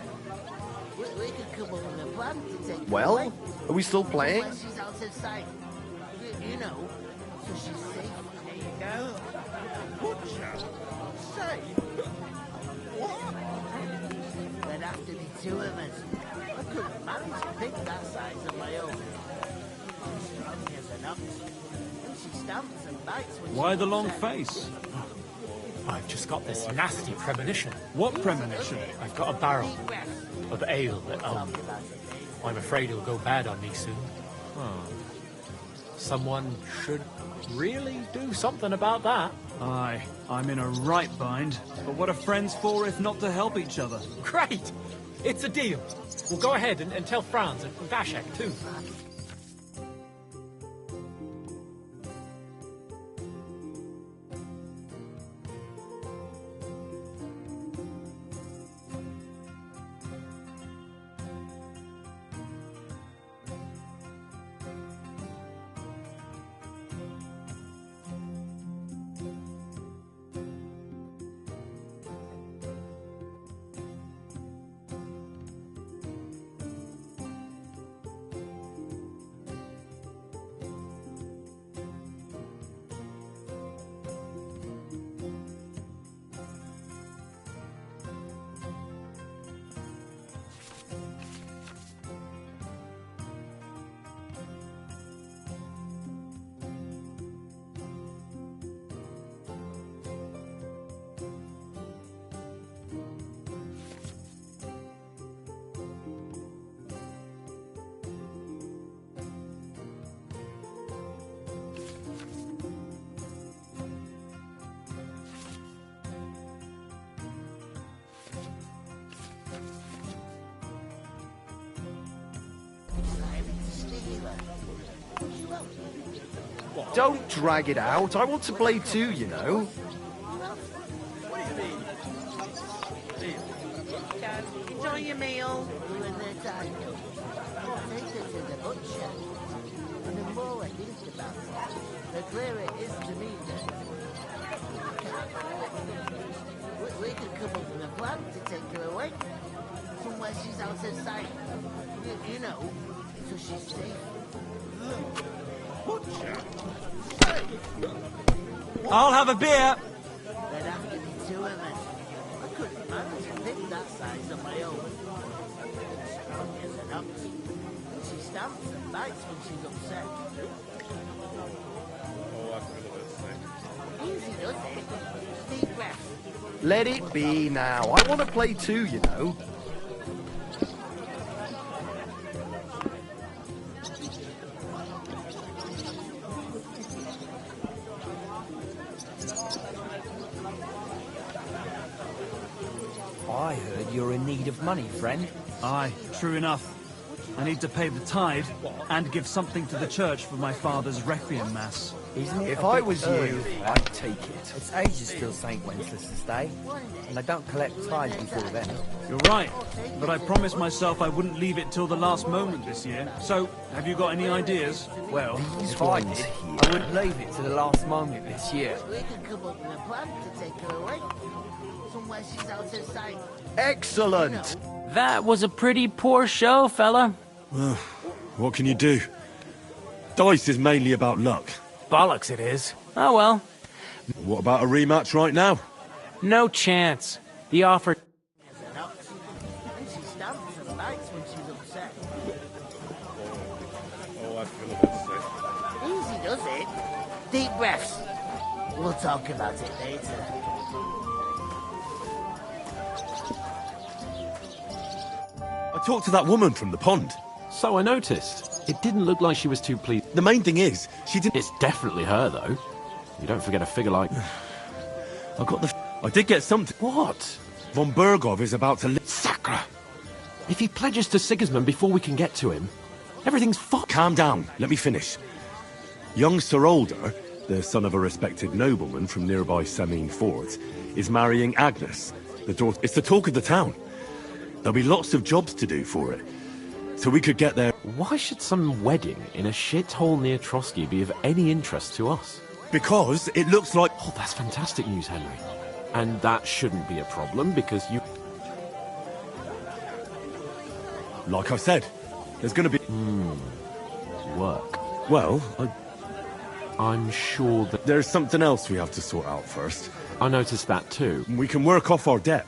We could come up with a plan to take her Well, away. are we still playing? Somewhere she's out of sight. You know, so she's safe. There you go. Butcher? Safe? What? There'd have to be 2 of us. I couldn't manage a pig that size on my own. She's strong as an ox. And she stamps and bites when Why she the long upset. face? I've just got this nasty premonition. What premonition? I've got a barrel of ale that, I'm afraid it'll go bad on me soon. Someone should really do something about that. Aye, I'm in a right bind. But what are friends for if not to help each other? Great! It's a deal. We'll go ahead and tell Franz and Vashek too. Don't drag it out. I want to play too, you know. Enjoy your meal. When the time comes, I'll take her to the butcher. And the more I think about it, the clearer it is to me that we could come up with a plan to take her away. Somewhere she's out of sight. You know, so she's safe. Butcher? I'll have a beer. There'd have to be two of us. I couldn't manage a thing that size on my own. Strong as an ox. She stamps and bites when she's upset. Easy does it. Deep breath. Let it be now. I want to play too, you know. I heard you're in need of money, friend. Aye, true enough. I need to pay the tithe and give something to the church for my father's requiem mass. Isn't it? If a I bit was early you, for that? I'd take it. It's ages till St. Wenceslas Day, and they don't collect tithe before then. You're right, but I promised myself I wouldn't leave it till the last moment this year. So, have you got any ideas? Well, if I did, I wouldn't leave it to the last moment this year. We could come up with a plan to take her away. Somewhere she's out of sight. Excellent! That was a pretty poor show, fella. Well, what can you do? Dice is mainly about luck. Bollocks it is. Oh well. What about a rematch right now? No chance. The offer... And she stamps and bites when she's upset. Oh, I feel a bit sick. Easy does it. Deep breaths. We'll talk about it later. I talked to that woman from the pond. So I noticed. It didn't look like she was too pleased. The main thing is, she didn't... It's definitely her, though. You don't forget a figure like... I got the... I did get something. What? Von Bergov is about to... Sacre! If he pledges to Sigismund before we can get to him, everything's fucked. Calm down. Let me finish. Young Sir Older, the son of a respected nobleman from nearby Samine Fords, is marrying Agnes, the daughter... It's the talk of the town. There'll be lots of jobs to do for it. So we could get there... Why should some wedding in a shithole near Trotsky be of any interest to us? Because it looks like... Oh, that's fantastic news, Henry. And that shouldn't be a problem, because you... Like I said, there's going to be... Work. Well, I'm sure that... There's something else we have to sort out first. I noticed that too. We can work off our debt.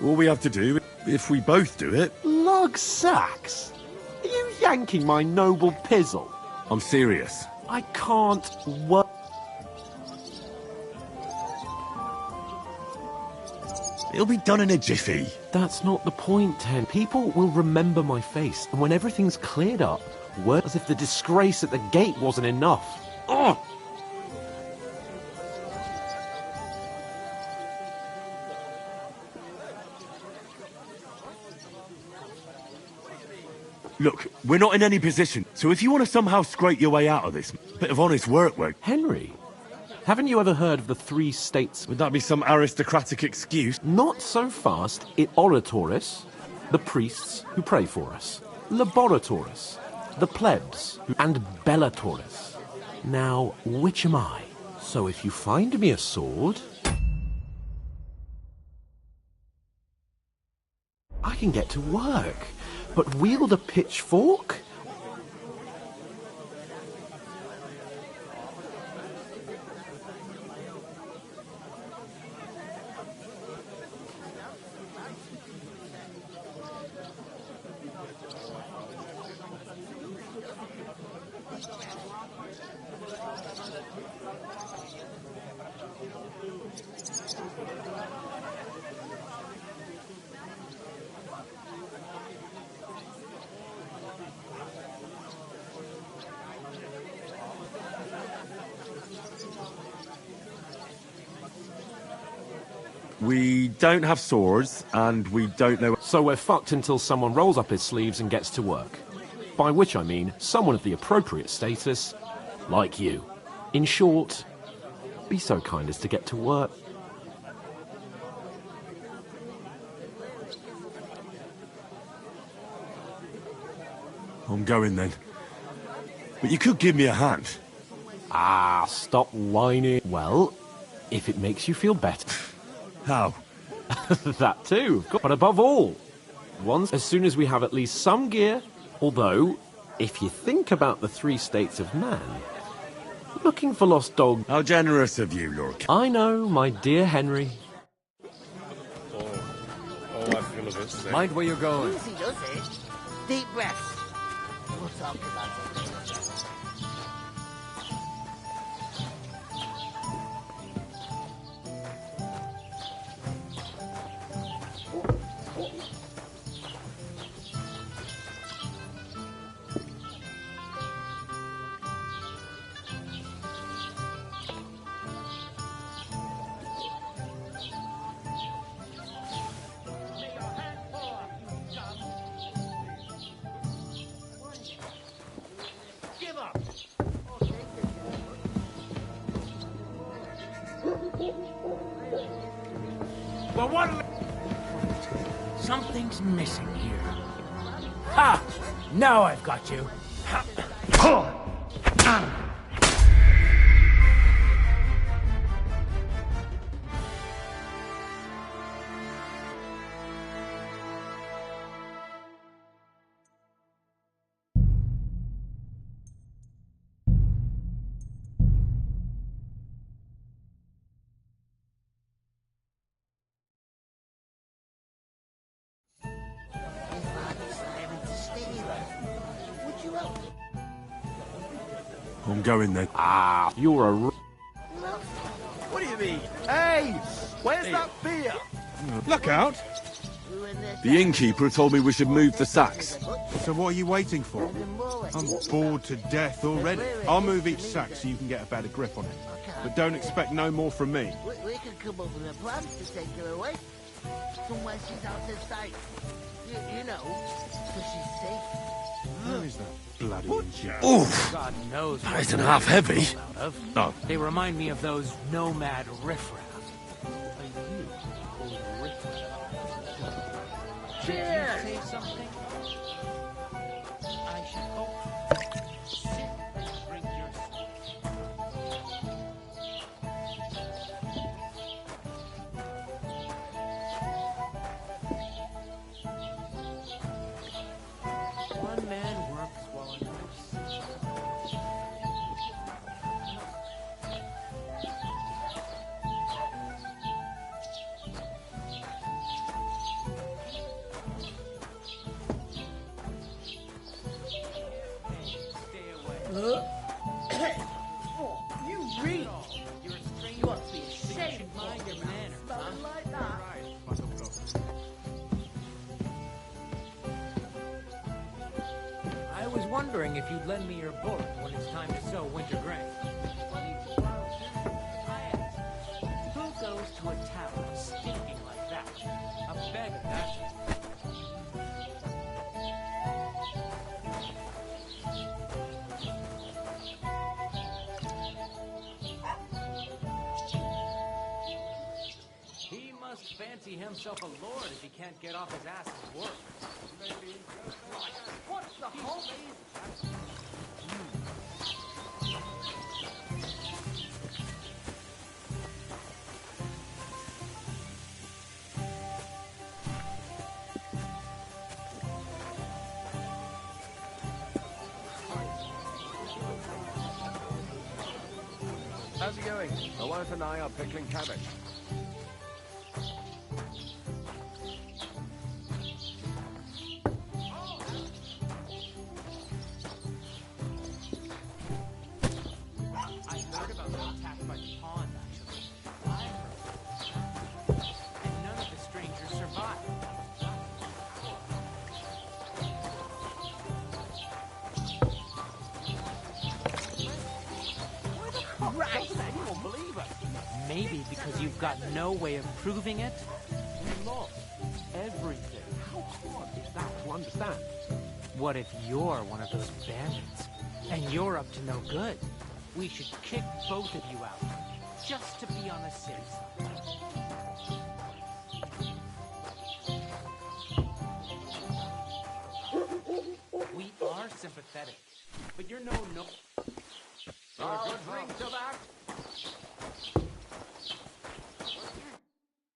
All we have to do, if we both do it... Lug sacks? Are you yanking my noble pizzle? I'm serious. I can't work... It'll be done in a jiffy. That's not the point, Ten. People will remember my face, and when everything's cleared up, work as if the disgrace at the gate wasn't enough. Ugh! Look, we're not in any position, so if you want to somehow scrape your way out of this, bit of honest work. Henry, haven't you ever heard of the 3 states? Would that be some aristocratic excuse? Not so fast. Oratores, the priests who pray for us. Laboratores, the plebs, and bellatores. Now, which am I? So if you find me a sword... I can get to work. But wield a pitchfork? We don't have swords, and we don't know... So we're fucked until someone rolls up his sleeves and gets to work. By which I mean someone of the appropriate status like you. In short, be so kind as to get to work. I'm going then. But you could give me a hand. Ah, stop whining. Well, if it makes you feel better. How? That too, but above all, once as soon as we have at least some gear, although, if you think about the 3 states of man, looking for lost dog... How generous of you, Lord. I know, my dear Henry. Oh, I feel a bit sick. Mind where you're going. Easy does it. Deep breaths. We'll talk about it later. Well, what? Something's missing here. Ha! Now I've got you. I'm going then. Ah, you're a... What do you mean? Hey! Where's that beer? Look out! The innkeeper told me we should move the sacks. So what are you waiting for? I'm bored to death already. I'll move each sack so you can get a better grip on it. But don't expect no more from me. We can come up with a plan to take her away. Somewhere she's out of sight. You know, so she's safe. Where is that bloody inject? Oof! God knows That what isn't they're half heavy. out of. No. They remind me of those nomad riffraff. Cheers! Say something? I should hope. Sit and drink your One man works while another sleeps. You read! You ought to be ashamed. Mind your manners, huh? Like that. I was wondering if you'd lend me your book when it's time to sow winter grain. Who goes to a tavern stinking like that? A beggar, that's He must fancy himself a lord if he can't get off his ass at work. What's the whole How's it going? My wife and I are pickling cabbage. I heard about the attack by the pond, actually. I heard. And none of the strangers survived. Right, you won't believe it. Maybe because you've got no way of proving it? We lost everything. How hard is that to understand? What if you're one of those bandits? And you're up to no good? We should kick both of you out, just to be on the safe side. We are sympathetic, but you're no.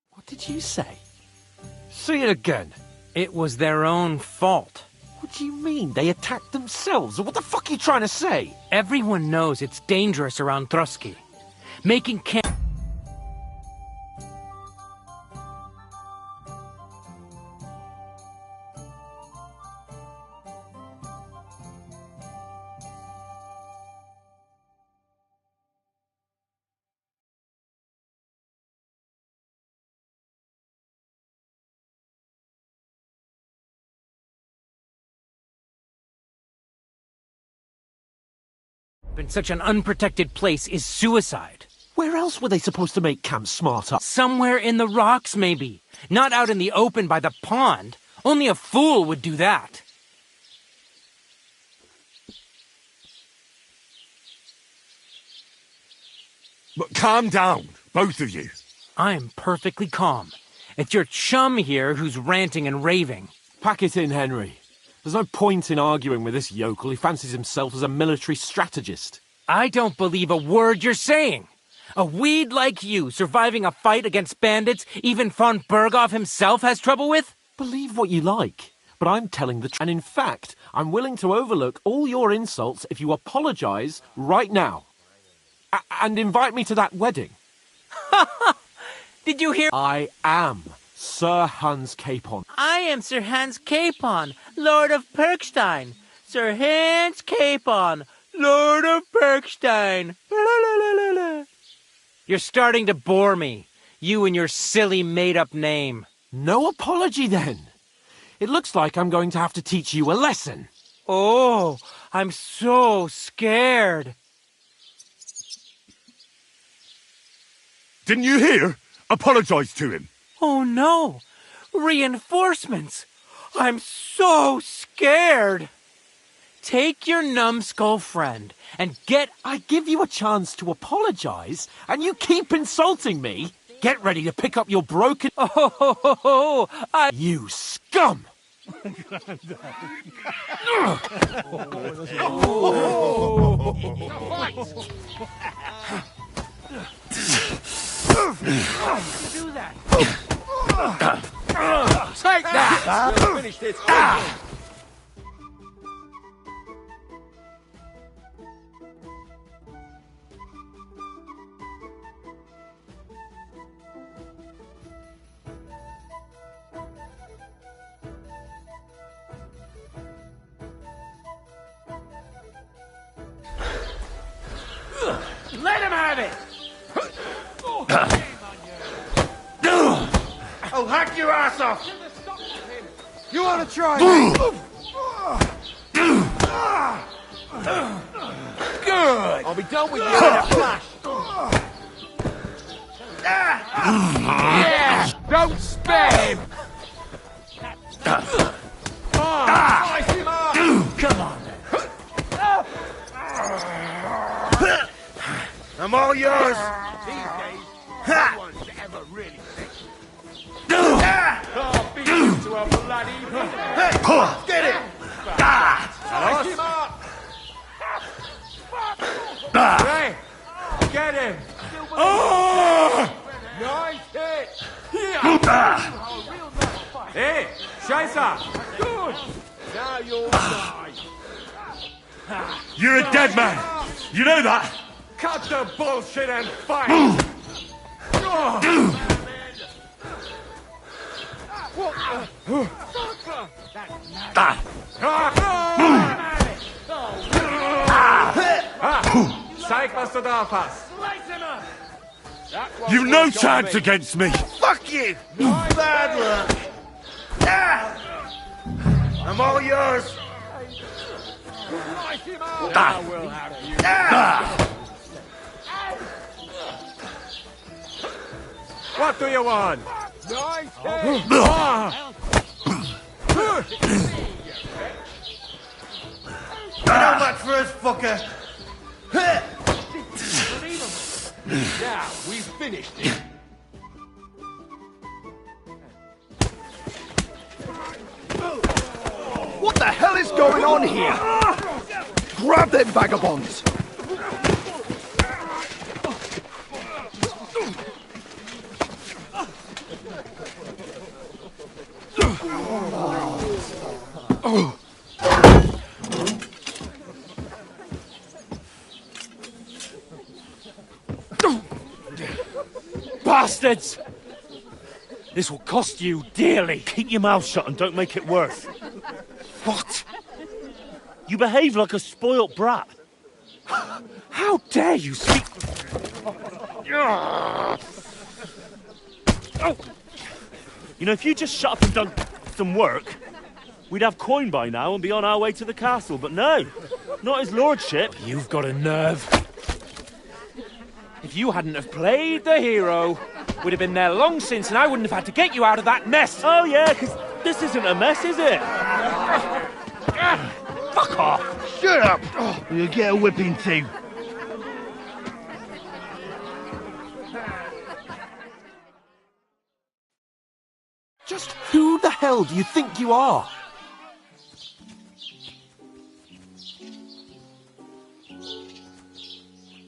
What did you say? Say it again. It was their own fault. What do you mean? They attacked themselves? What the fuck are you trying to say? Everyone knows it's dangerous around Trotsky. Making camp... in such an unprotected place is suicide. Where else were they supposed to make camp smarter? Somewhere in the rocks, maybe. Not out in the open by the pond. Only a fool would do that. But calm down, both of you. I'm perfectly calm. It's your chum here who's ranting and raving. Pack it in, Henry. There's no point in arguing with this yokel who fancies himself as a military strategist. I don't believe a word you're saying. A weed like you surviving a fight against bandits even von Berghoff himself has trouble with? Believe what you like, but I'm telling the truth. And in fact, I'm willing to overlook all your insults if you apologize right now. And invite me to that wedding. Did you hear? I am Sir Hans Capon. I am Sir Hans Capon, Lord of Perkstein. Sir Hans Capon, Lord of Perkstein. You're starting to bore me. You and your silly made-up name. No apology, then. It looks like I'm going to have to teach you a lesson. Oh, I'm so scared. Didn't you hear? Apologize to him. Oh no! Reinforcements! I'm so scared! Take your numbskull friend and get... I give you a chance to apologize, and you keep insulting me. Get ready to pick up your broken... You scum! Do that! Take that! We'll finish this. Let him have it! I'll hack your ass off! You want to try? Good! I'll be done with you in a flash! Yeah! Don't spare him! Slice him up! Come on, then. I'm all yours! These days, no one's ever really thinks. Can't beat you to a bloody... Get it! Slice him up! Hey, get him! Nice hit! Hey, Scheiße! Good! Now you'll die! You're a dead man! You know that? Cut the bullshit and fight! Zeig, was du drauf hast. You've no chance against me! Fuck you! Bad luck! I'm all yours! Now we'll have you. What do you want? Nice Not much for us, fucker! Now, we've finished it. What the hell is going on here? Grab them vagabonds! Bastards! This will cost you dearly. Keep your mouth shut and don't make it worse. What? You behave like a spoilt brat. How dare you speak... You know, if you just shut up and done some work, we'd have coin by now and be on our way to the castle. But no, not his lordship. You've got a nerve. If you hadn't have played the hero, we'd have been there long since and I wouldn't have had to get you out of that mess. Oh yeah, because this isn't a mess, is it? Fuck off. Shut up! Or you'll get a whipping too. Just who the hell do you think you are?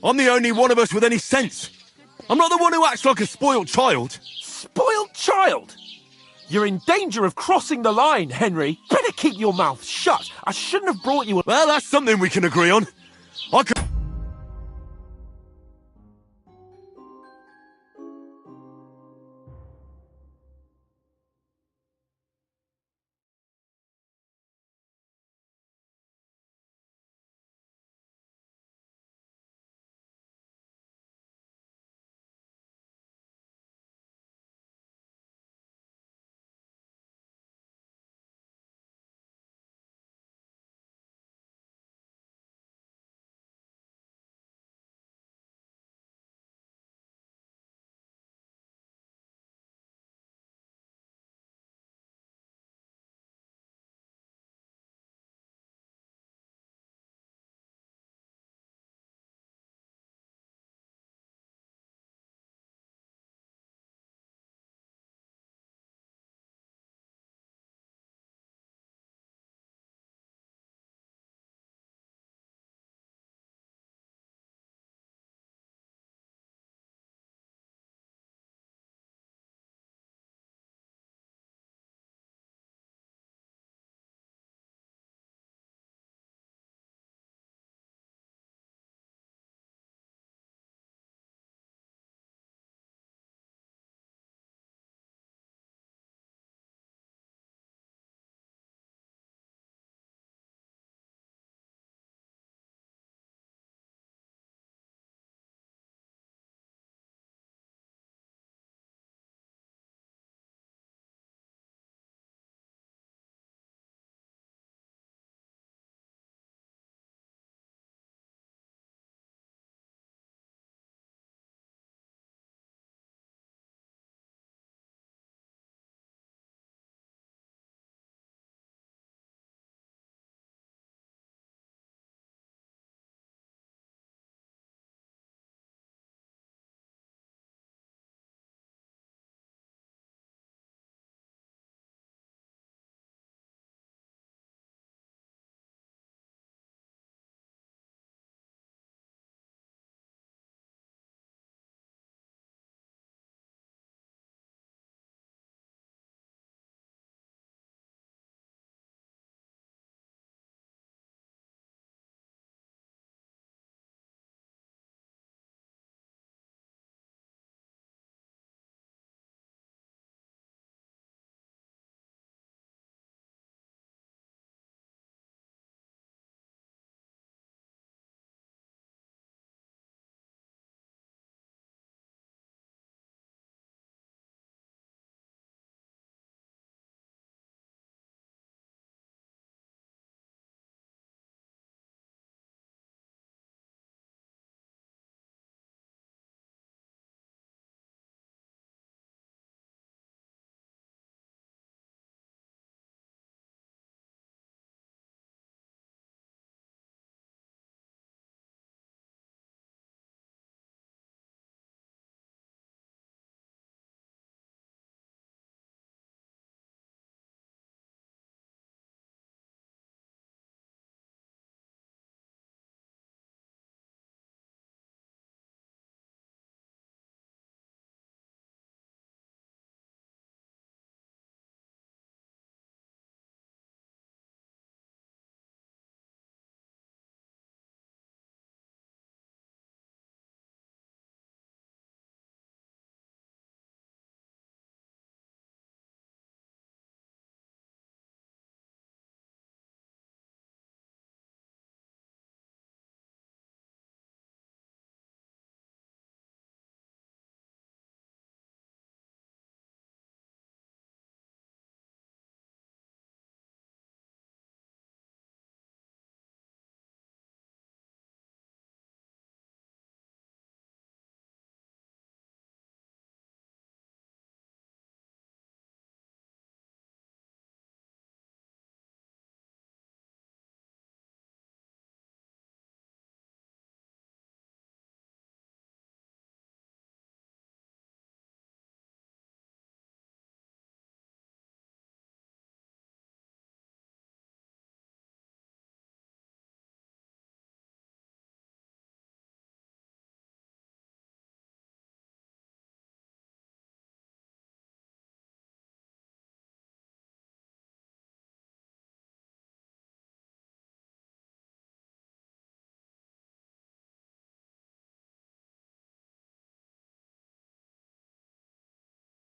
I'm the only one of us with any sense. I'm not the one who acts like a spoiled child. Spoiled child? You're in danger of crossing the line, Henry. Better keep your mouth shut. I shouldn't have brought you... Well, that's something we can agree on. I could...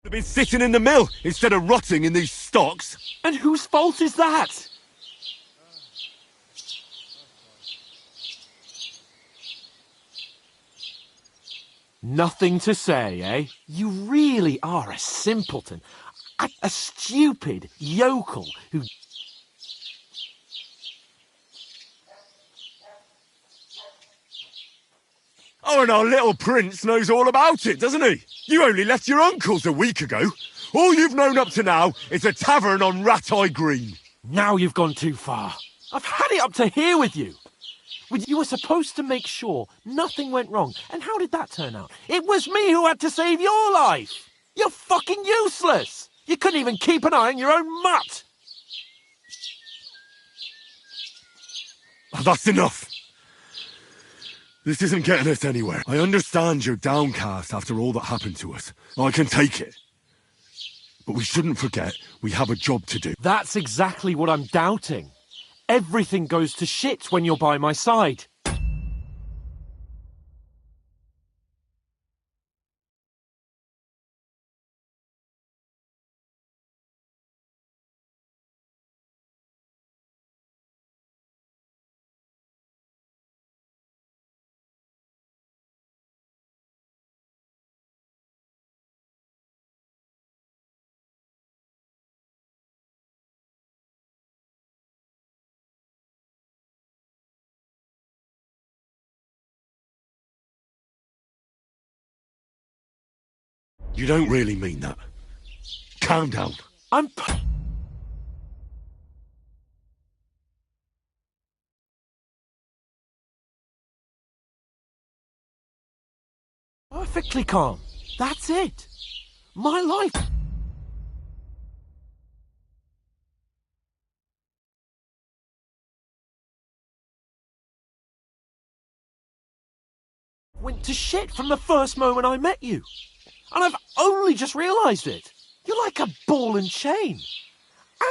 They've been sitting in the mill instead of rotting in these stocks. And whose fault is that? Nothing to say, eh? You really are a simpleton. A stupid yokel who... Oh, and our little prince knows all about it, doesn't he? You only left your uncle's a week ago. All you've known up to now is a tavern on Rat-Eye Green. Now you've gone too far. I've had it up to here with you. You were supposed to make sure nothing went wrong. And how did that turn out? It was me who had to save your life. You're fucking useless. You couldn't even keep an eye on your own mutt. That's enough. This isn't getting us anywhere. I understand you're downcast after all that happened to us. I can take it. But we shouldn't forget we have a job to do. That's exactly what I'm doubting. Everything goes to shit when you're by my side. You don't really mean that. Calm down. I'm... perfectly calm. That's it. My life... went to shit from the first moment I met you. And I've only just realised it. You're like a ball and chain.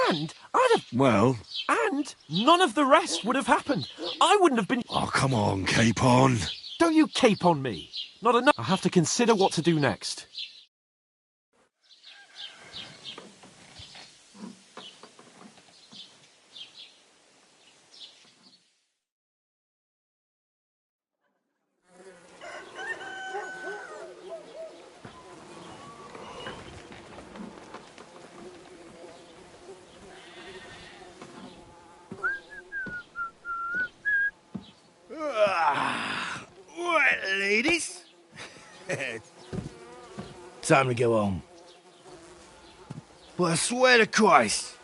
And I'd have... Well... and none of the rest would have happened. I wouldn't have been... Oh, come on, Capon. Don't you cape on me. Not enough. I have to consider what to do next. Right, ladies. Time to go home. But I swear to Christ,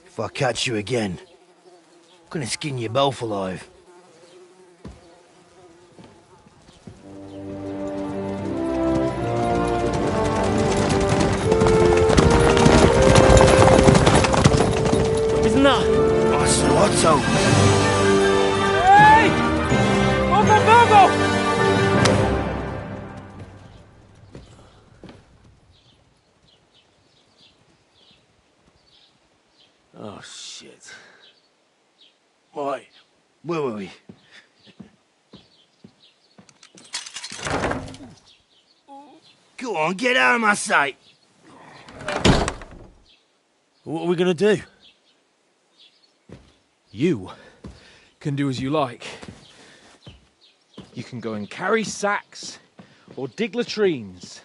if I catch you again, I'm gonna skin you both alive. Isn't that? Otto. Hey! Uncle Virgo! Oh, shit. Right, where were we? Go on, get out of my sight. What are we gonna do? You can do as you like. You can go and carry sacks or dig latrines.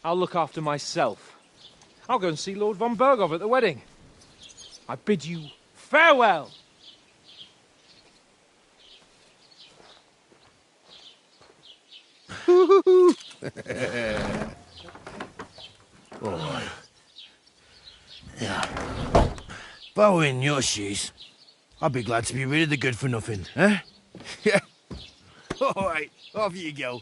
I'll look after myself. I'll go and see Lord von Bergov at the wedding. I bid you farewell. Oh. Yeah. If I were in your shoes, I'd be glad to be rid of the good for nothing, eh? Yeah. All right, off you go.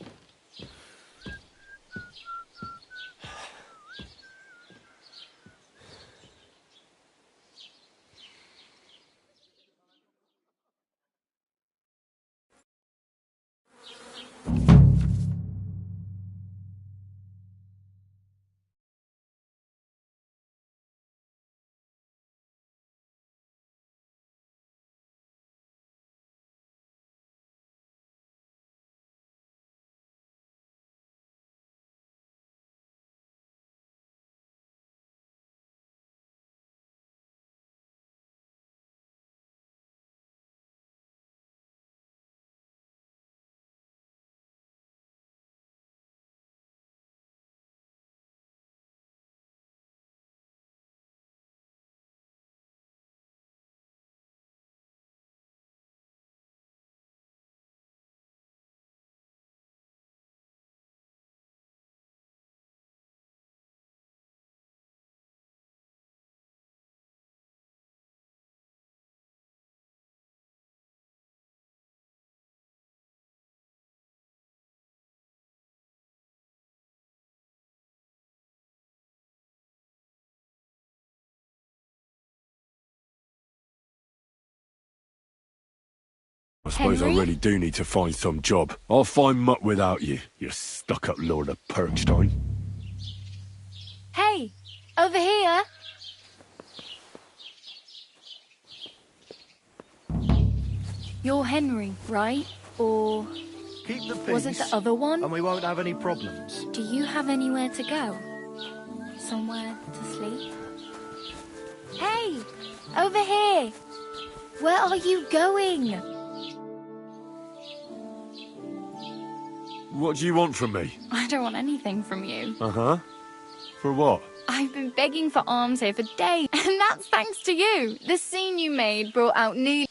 I suppose Henry? I really do need to find some job. I'll find mutt without you, you stuck-up Lord of Perkstein. Hey, over here. You're Henry, right? Or Keep the peace, was it the other one? and we won't have any problems. Do you have anywhere to go? Somewhere to sleep? Hey, over here. Where are you going? What do you want from me? I don't want anything from you. Uh-huh. For what? I've been begging for alms here for days, and that's thanks to you. The scene you made brought out nearly...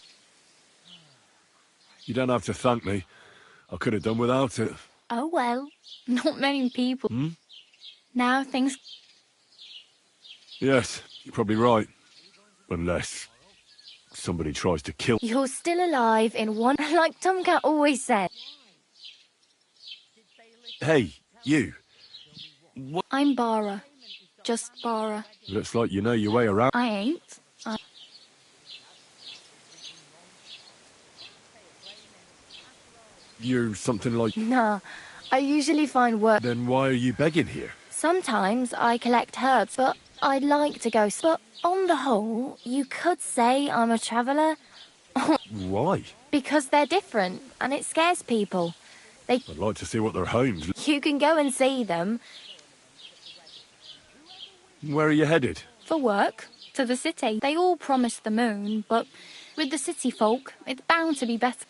You don't have to thank me. I could have done without it. Oh well, not many people. Now things... Yes, you're probably right. Unless somebody tries to kill... You're still alive in one... Like Tomcat always said. Hey, you. I'm Bara. Just Bara. Looks like you know your way around. I ain't. You're something like... Nah, I usually find work... Then why are you begging here? Sometimes I collect herbs, but I'd like to go... But on the whole, you could say I'm a traveller. Why? Because they're different, and it scares people. I'd like to see what their homes... You can go and see them. Where are you headed? For work. To the city. They all promise the moon, but with the city folk, it's bound to be better.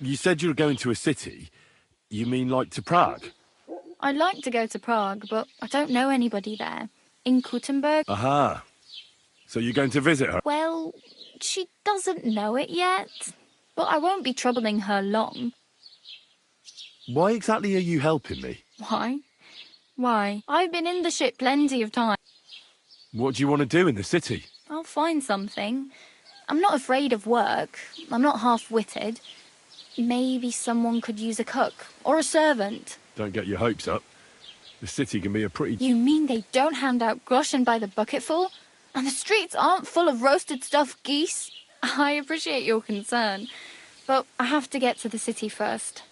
You said you were going to a city. You mean like to Prague? I'd like to go to Prague, but I don't know anybody there. In Kuttenberg. Aha. So you're going to visit her? Well, she doesn't know it yet. But I won't be troubling her long. Why exactly are you helping me? Why? Why? I've been in the ship plenty of times. What do you want to do in the city? I'll find something. I'm not afraid of work. I'm not half-witted. Maybe someone could use a cook or a servant. Don't get your hopes up. The city can be a pretty... You mean they don't hand out groschen by the bucketful? And the streets aren't full of roasted stuffed geese? I appreciate your concern, but I have to get to the city first.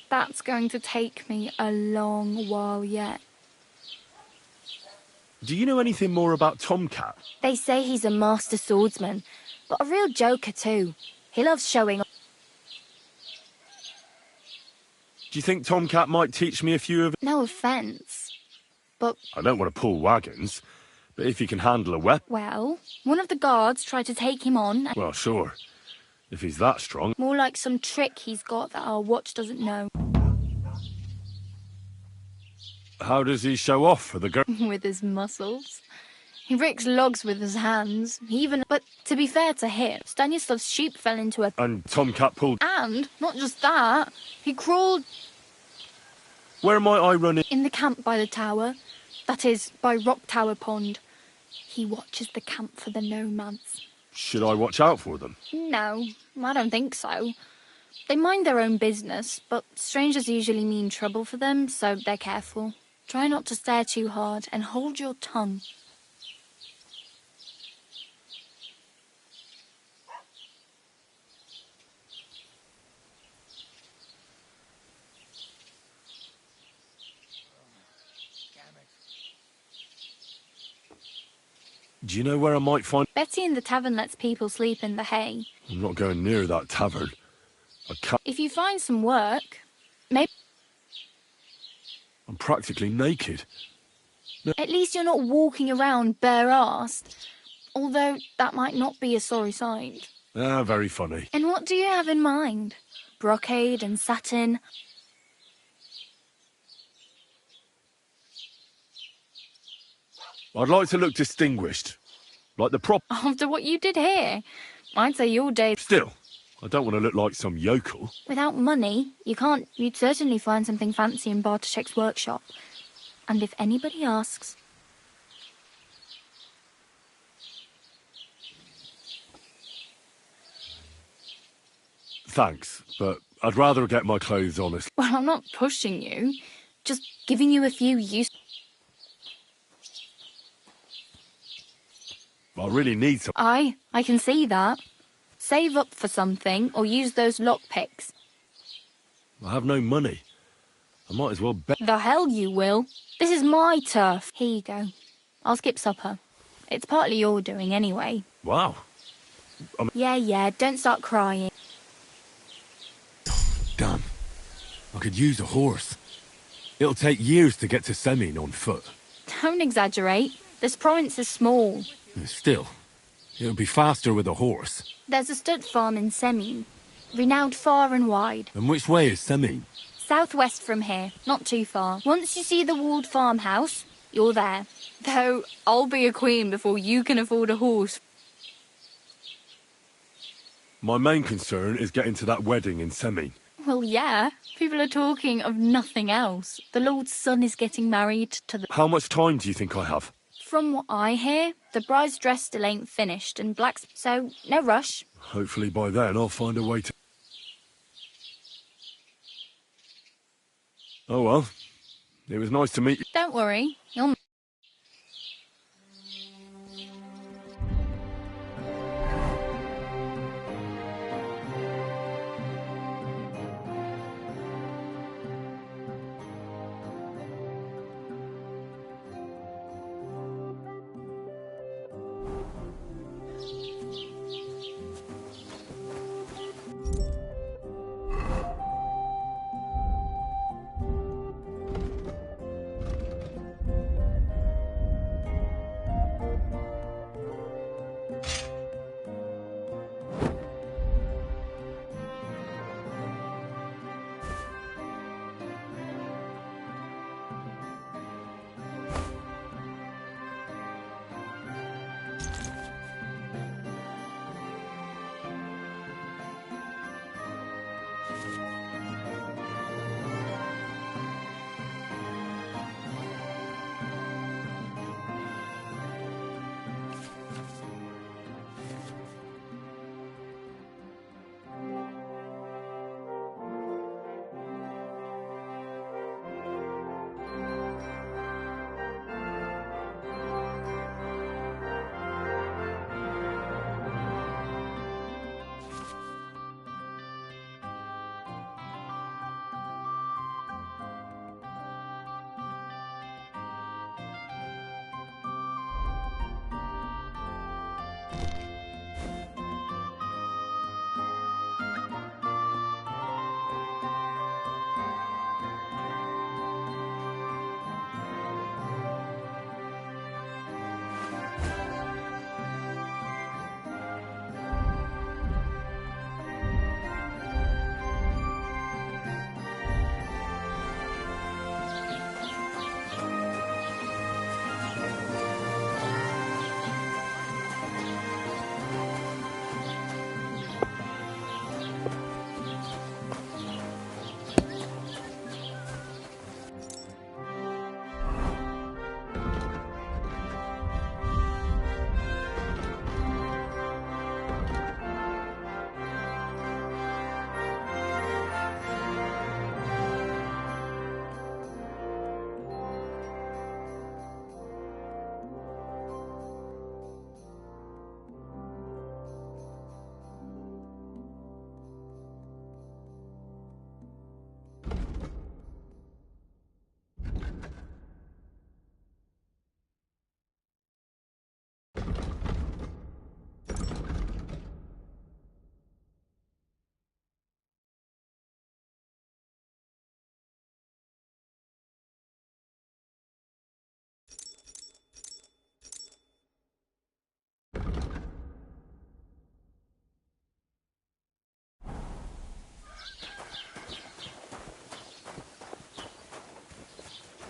That's going to take me a long while yet. Do you know anything more about Tomcat? They say he's a master swordsman, but a real joker too. He loves showing off. Do you think Tomcat might teach me a few of... No offence, but... I don't want to pull wagons, but if you can handle a weapon... Well, one of the guards tried to take him on... Well, sure. If he's that strong. More like some trick he's got that our watch doesn't know. How does he show off for the girl? With his muscles. He ricks logs with his hands. He even... But to be fair to him, Stanislav's sheep fell into a... And Tomcat pulled... And, not just that, he crawled... Where might I run in? In the camp by the tower. That is, by Rock Tower Pond. He watches the camp for the nomads. Should I watch out for them? No, I don't think so. They mind their own business, but strangers usually mean trouble for them, so they're careful. Try not to stare too hard and hold your tongue. Do you know where I might find... Betty in the tavern lets people sleep in the hay. I'm not going near that tavern. I can't... If you find some work, maybe... I'm practically naked. At least you're not walking around bare-arsed. Although that might not be a sorry sight. Ah, very funny. And what do you have in mind? Brocade and satin? I'd like to look distinguished. Like the prop... After what you did here, I'd say your day... Still, I don't want to look like some yokel. Without money, you can't... You'd certainly find something fancy in Bartoszek's workshop. And if anybody asks... Thanks, but I'd rather get my clothes honest. Well, I'm not pushing you. Just giving you a few use... I really need some... I can see that. Save up for something, or use those lockpicks. I have no money. I might as well bet... The hell you will. This is my turf. Here you go. I'll skip supper. It's partly your doing anyway. Wow. Yeah, don't start crying. Damn. I could use a horse. It'll take years to get to Semien on foot. Don't exaggerate. This province is small. Still, it'll be faster with a horse. There's a stud farm in Semien, renowned far and wide. And which way is Semien? Southwest from here, not too far. Once you see the walled farmhouse, you're there. Though, I'll be a queen before you can afford a horse. My main concern is getting to that wedding in Semien. Well, yeah. People are talking of nothing else. The Lord's son is getting married to the... How much time do you think I have? From what I hear, the bride's dress still ain't finished and Black's... So, no rush. Hopefully by then I'll find a way to... Oh well. It was nice to meet you. Don't worry. You'll...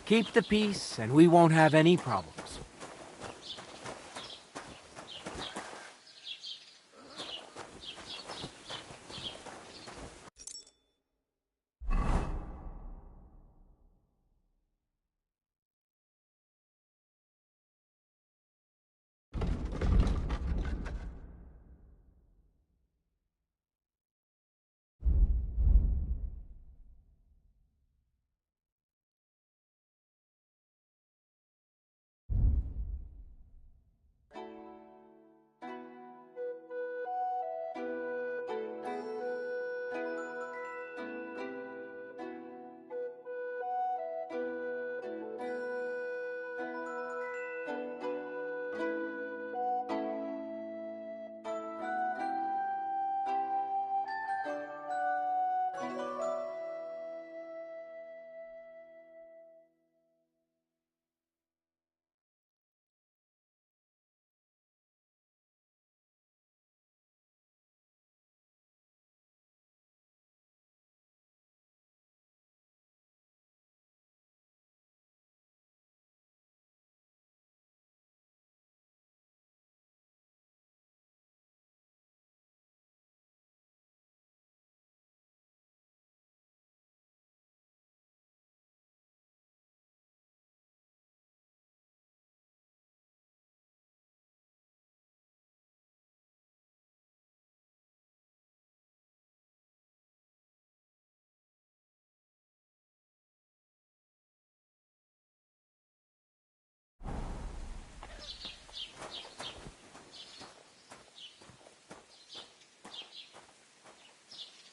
Keep the peace, and we won't have any problems.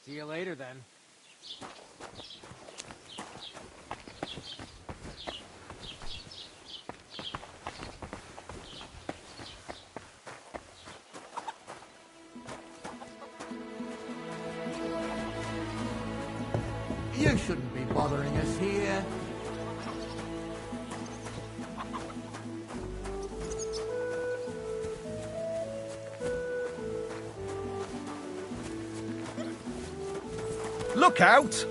See you later, then. You shouldn't be bothering us here. Look out!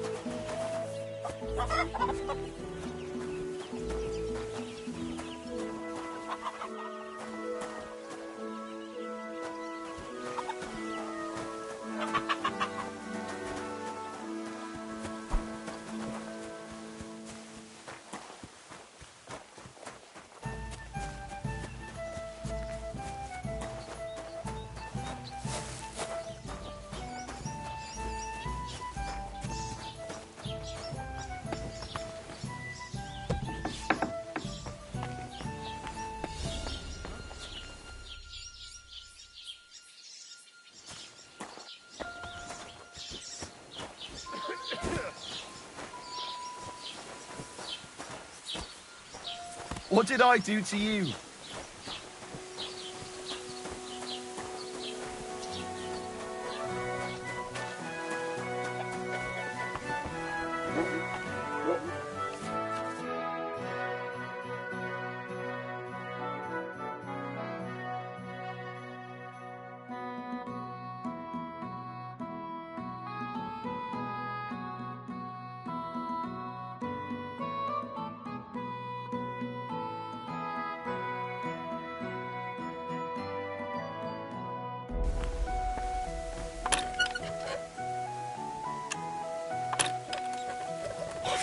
What did I do to you?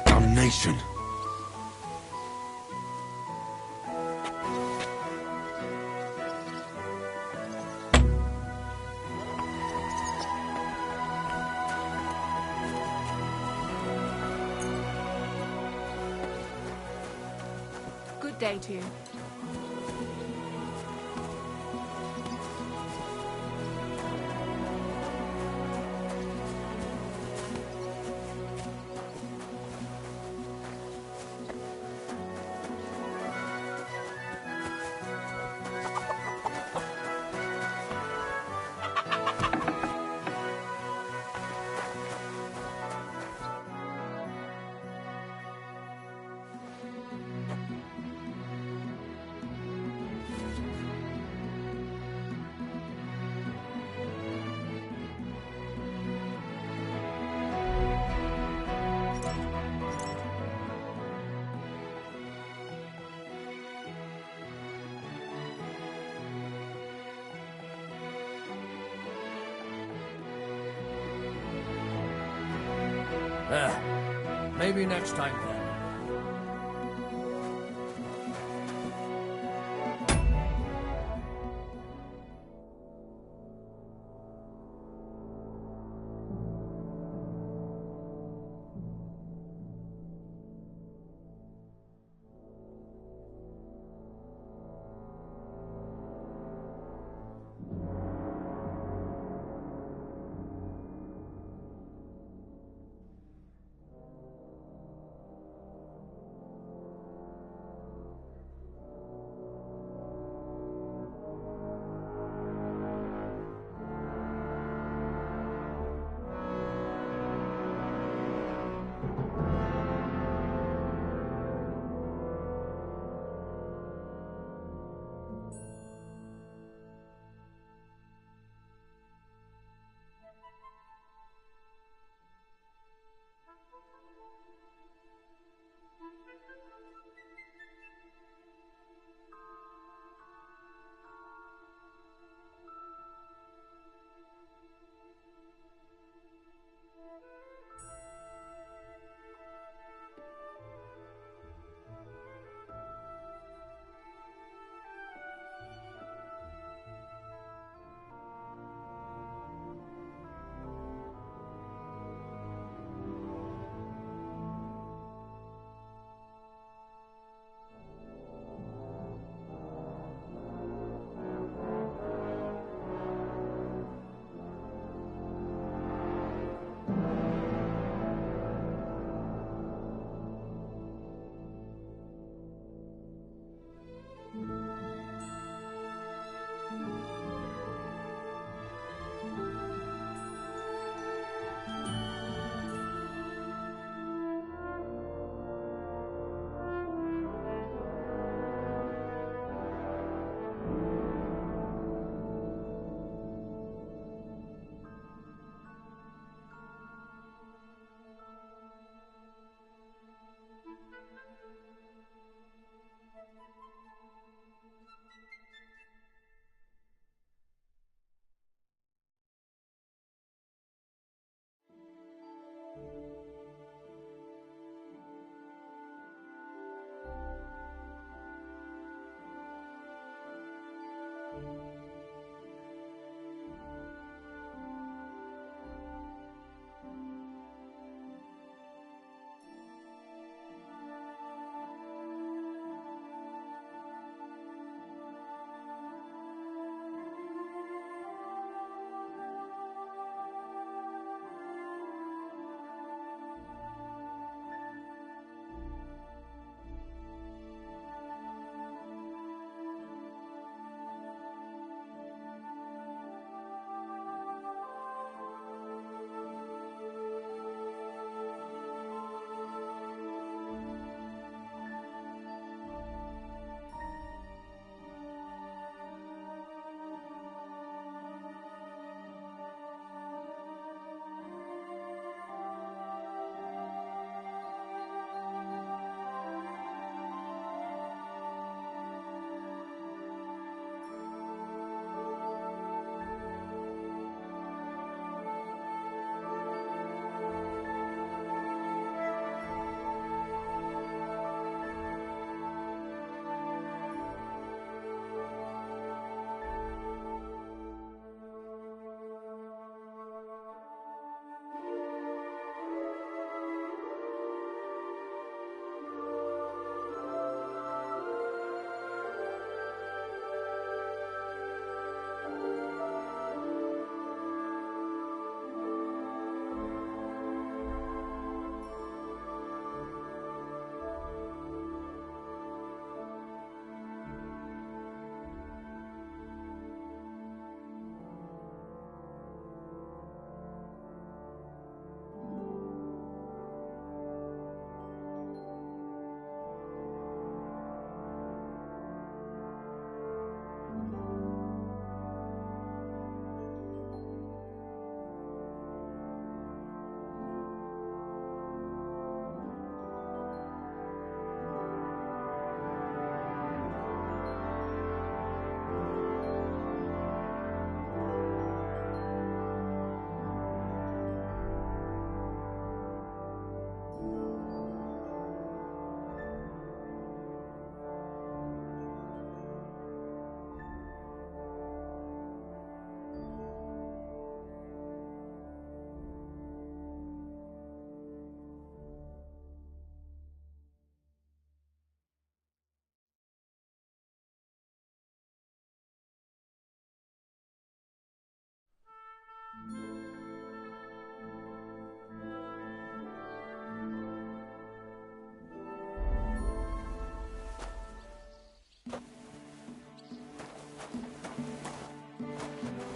Damnation! Good day to you. Maybe next time then.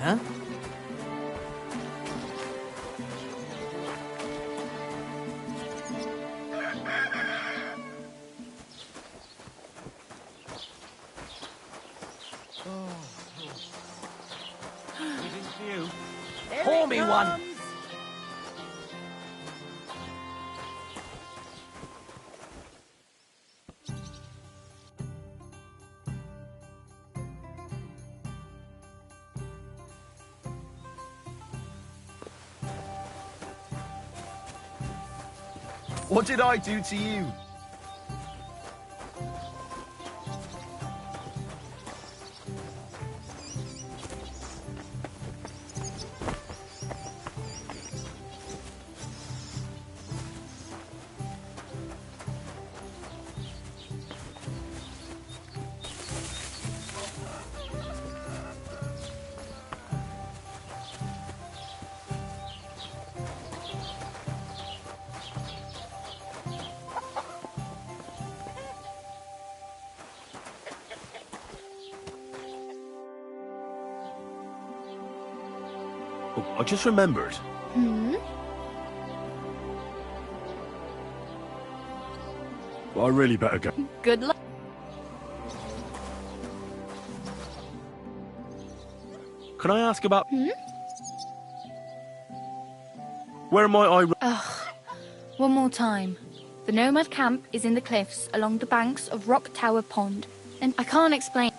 huh? Pour me one. What did I do to you? Oh, I just remembered. Hmm? I really better go. Good luck. Can I ask about... Hmm? Where am I... Ugh. One more time. The Nomad camp is in the cliffs along the banks of Rock Tower Pond. And I can't explain.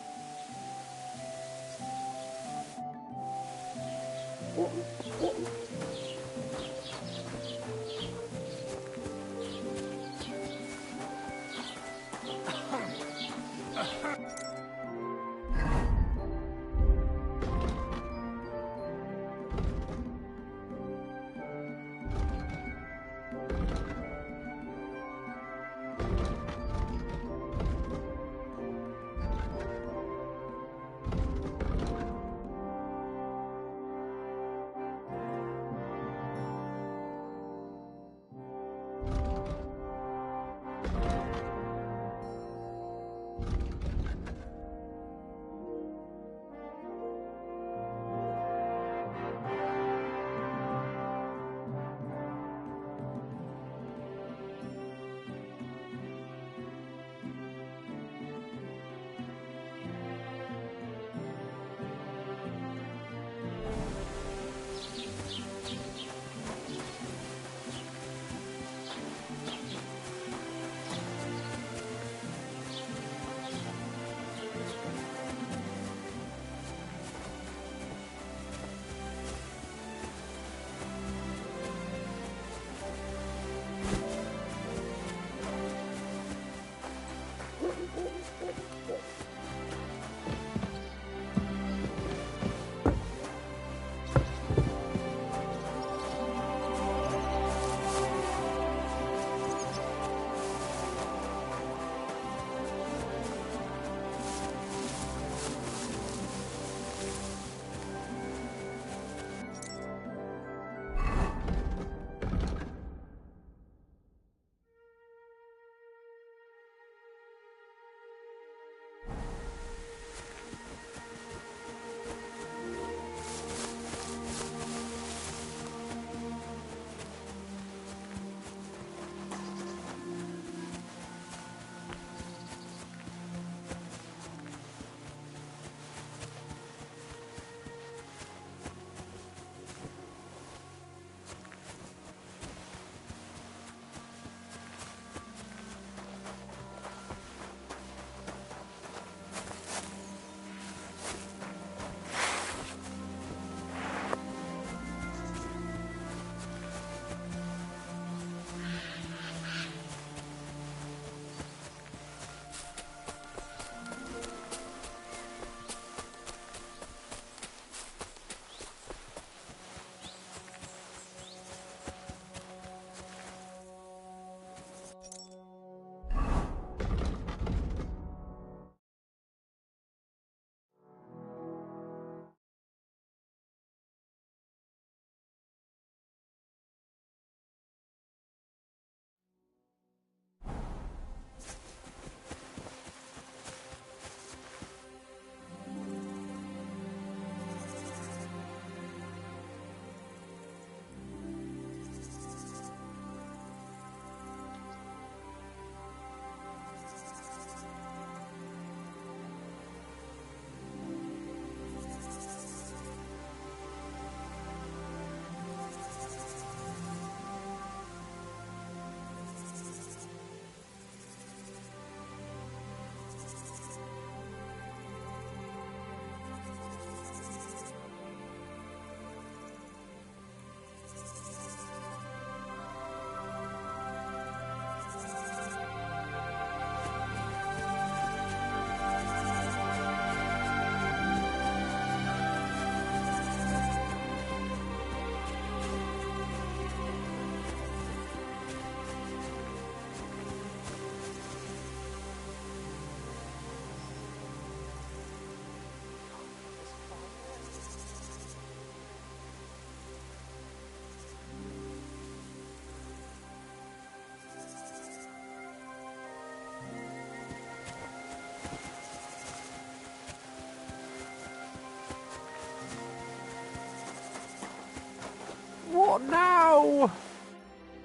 now?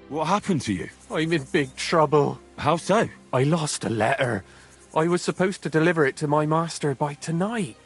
What happened to you? I'm in big trouble. How so? I lost a letter. I was supposed to deliver it to my master by tonight.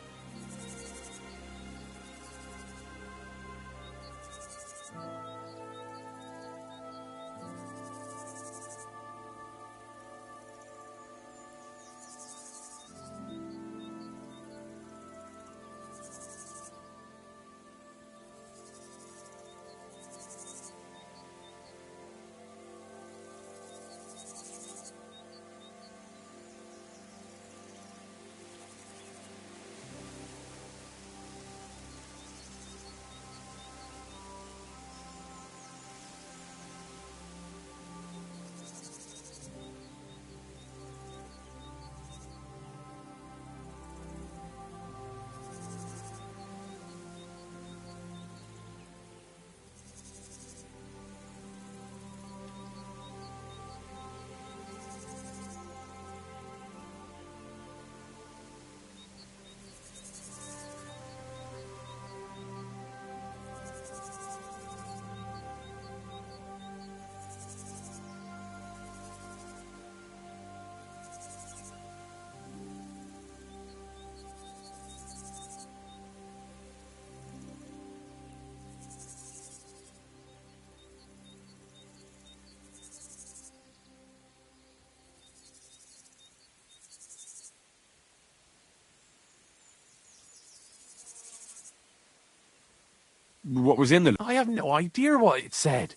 What was in the... I have no idea what it said,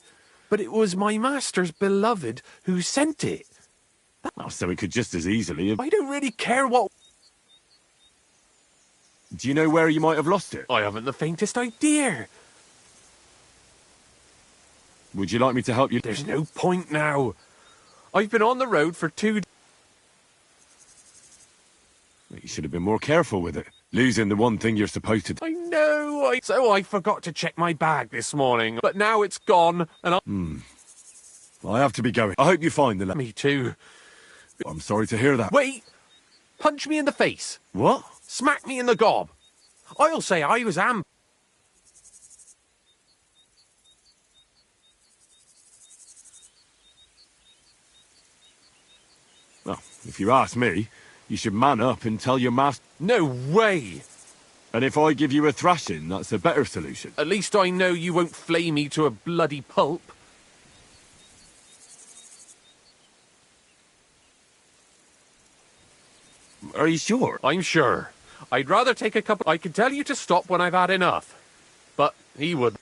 but it was my master's beloved who sent it. Oh, so it could just as easily have... I don't really care what... Do you know where you might have lost it? I haven't the faintest idea. Would you like me to help you? There's no point now. I've been on the road for 2 days. You should have been more careful with it. Losing the one thing you're supposed to... I know, so I forgot to check my bag this morning, but now it's gone, and I have to be going. I hope you find the... Me too. I'm sorry to hear that. Wait! Punch me in the face. What? Smack me in the gob. I'll say I was Well, if you ask me, you should man up and tell your master... No way! And if I give you a thrashing, that's a better solution. At least I know you won't flay me to a bloody pulp. Are you sure? I'm sure. I'd rather take a couple... I could tell you to stop when I've had enough. But he would...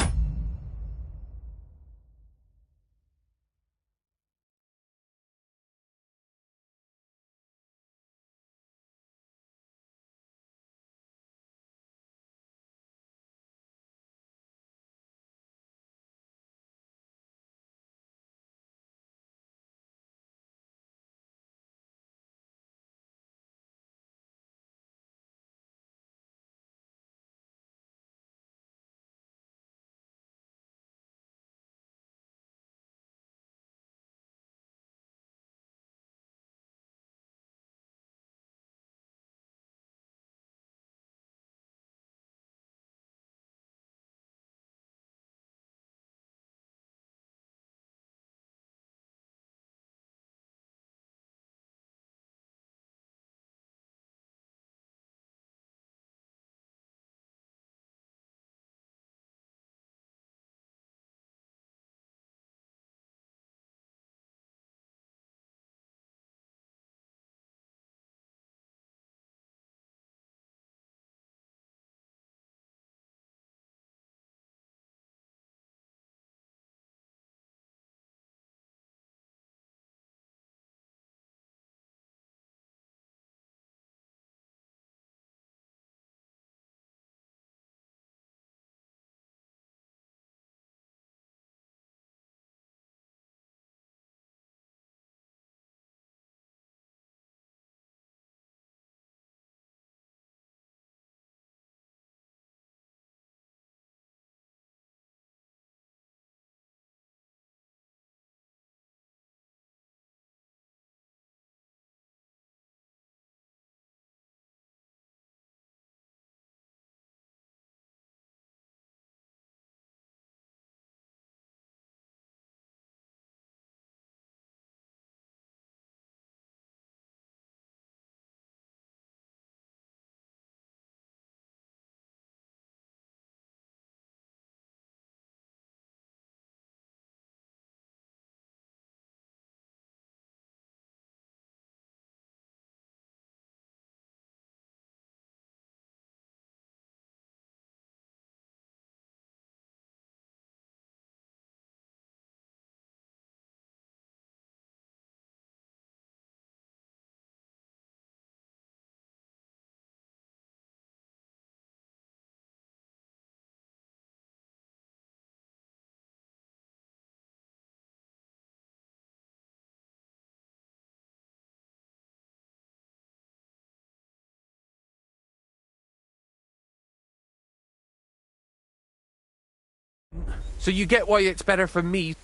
So you get why it's better for me.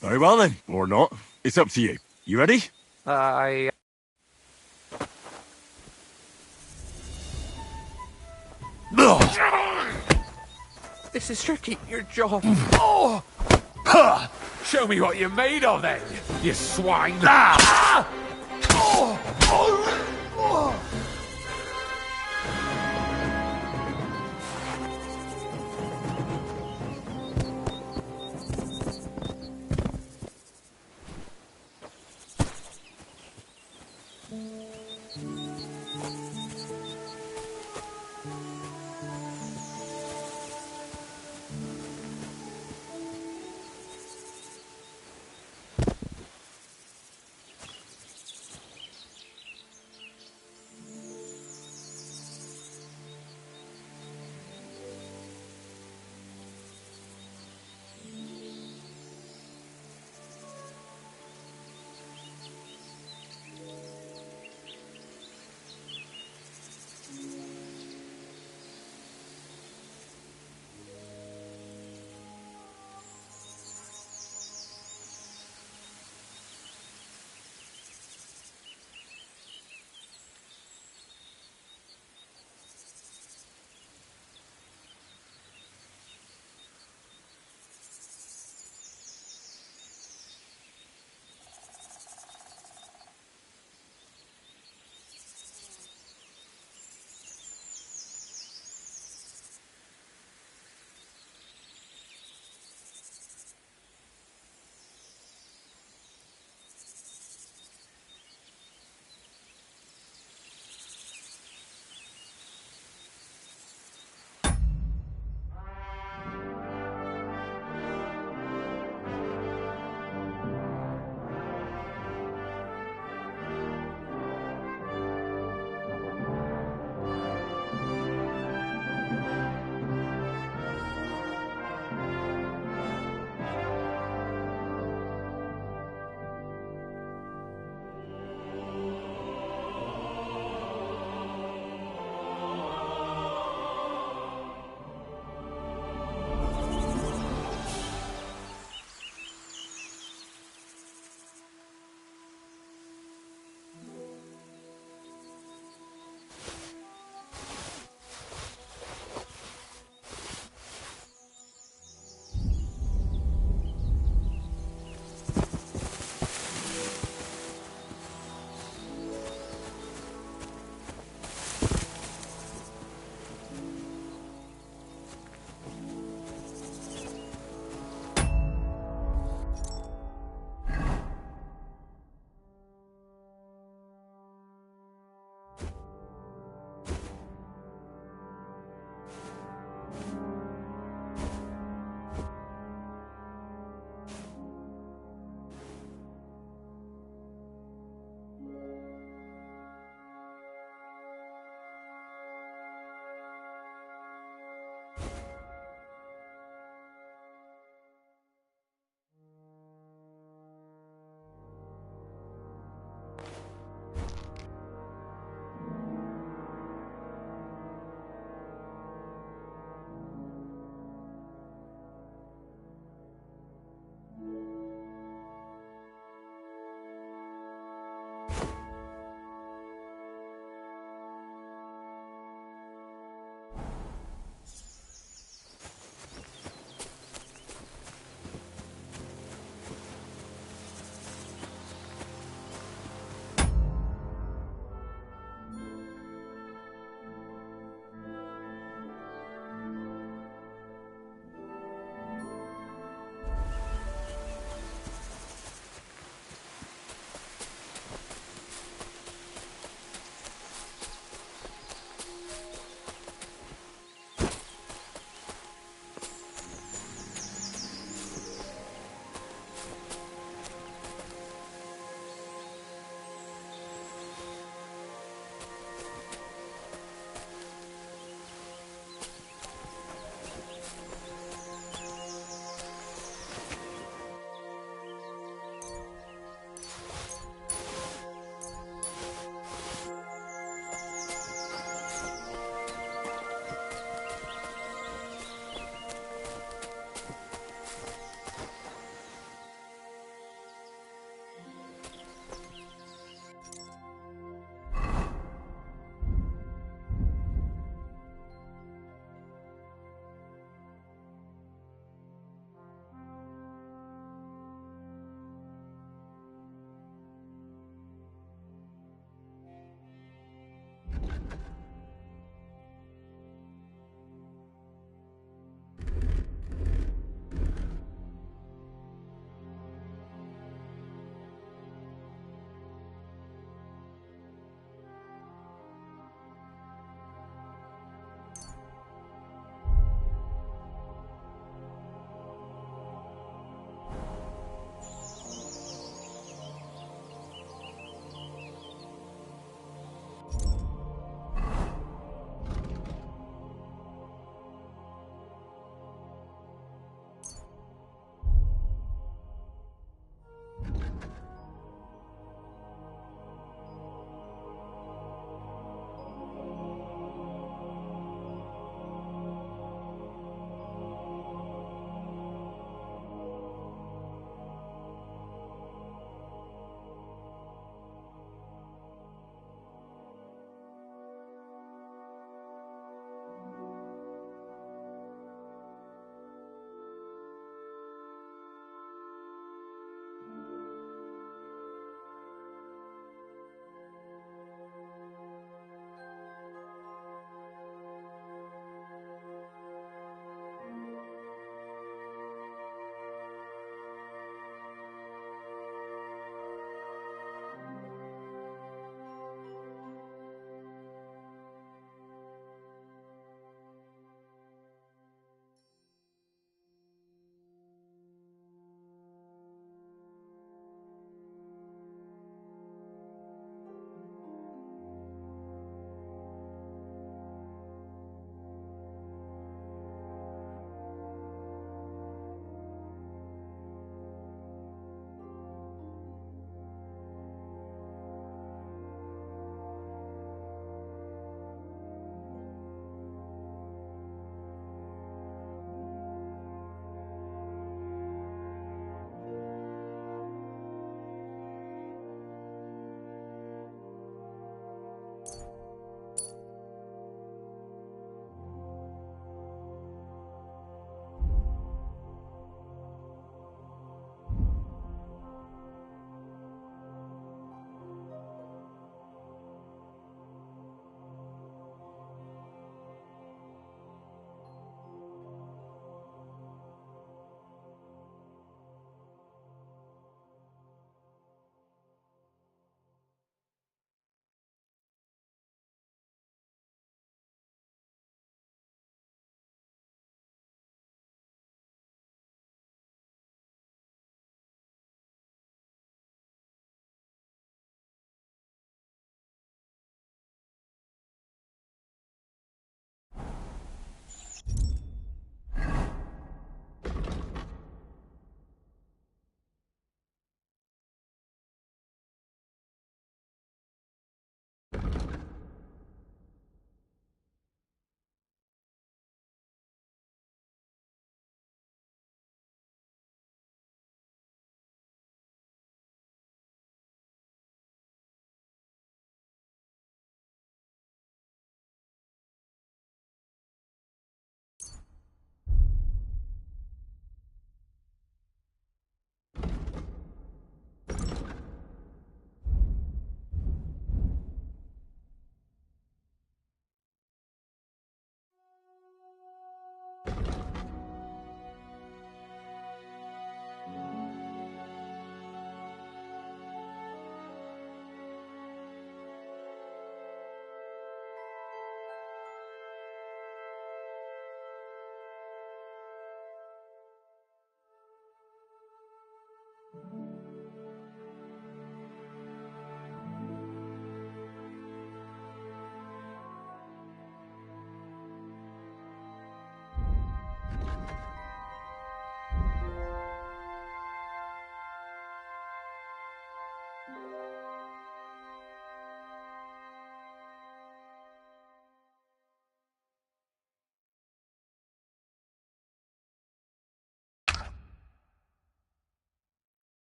Very well then, or not. It's up to you. You ready? This is tricky. Your jaw. Oh! Huh! Show me what you're made of, then, you swine. Ah! Oh! Oh! Oh!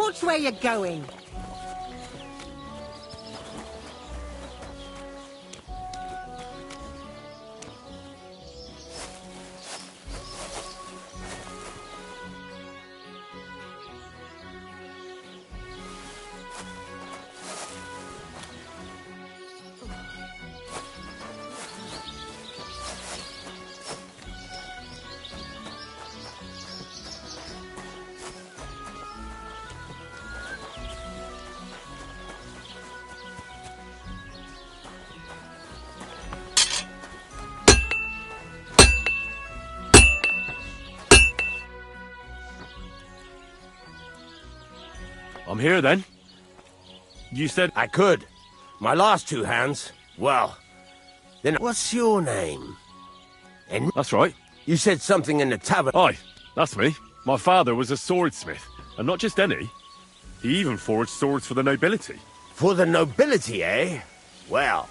Watch where you're going. I'm here then. You said I could. My last two hands. Well, then what's your name? And that's right. You said something in the tavern. Aye, that's me. My father was a swordsmith, and not just any. He even forged swords for the nobility. For the nobility, eh? Well,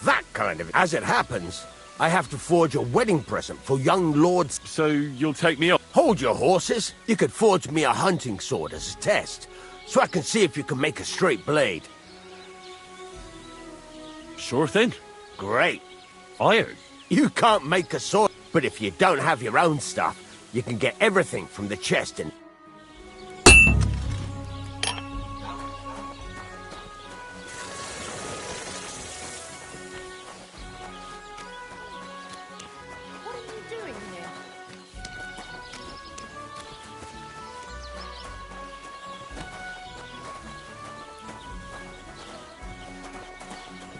that kind of... As it happens, I have to forge a wedding present for young lords. So you'll take me up? Hold your horses. You could forge me a hunting sword as a test, so I can see if you can make a straight blade. Sure thing. Great. Iron? You can't make a sword, but if you don't have your own stuff, you can get everything from the chest and... What are you doing here?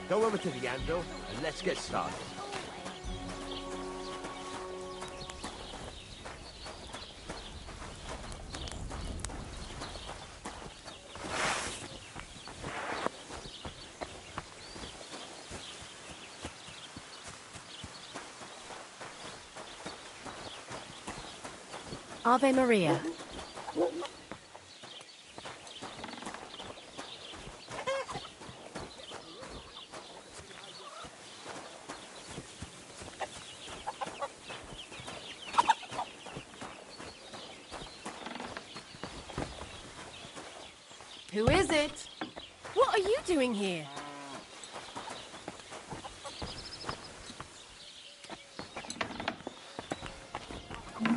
Go over to the anvil and let's get started. Ave Maria. Who is it? What are you doing here?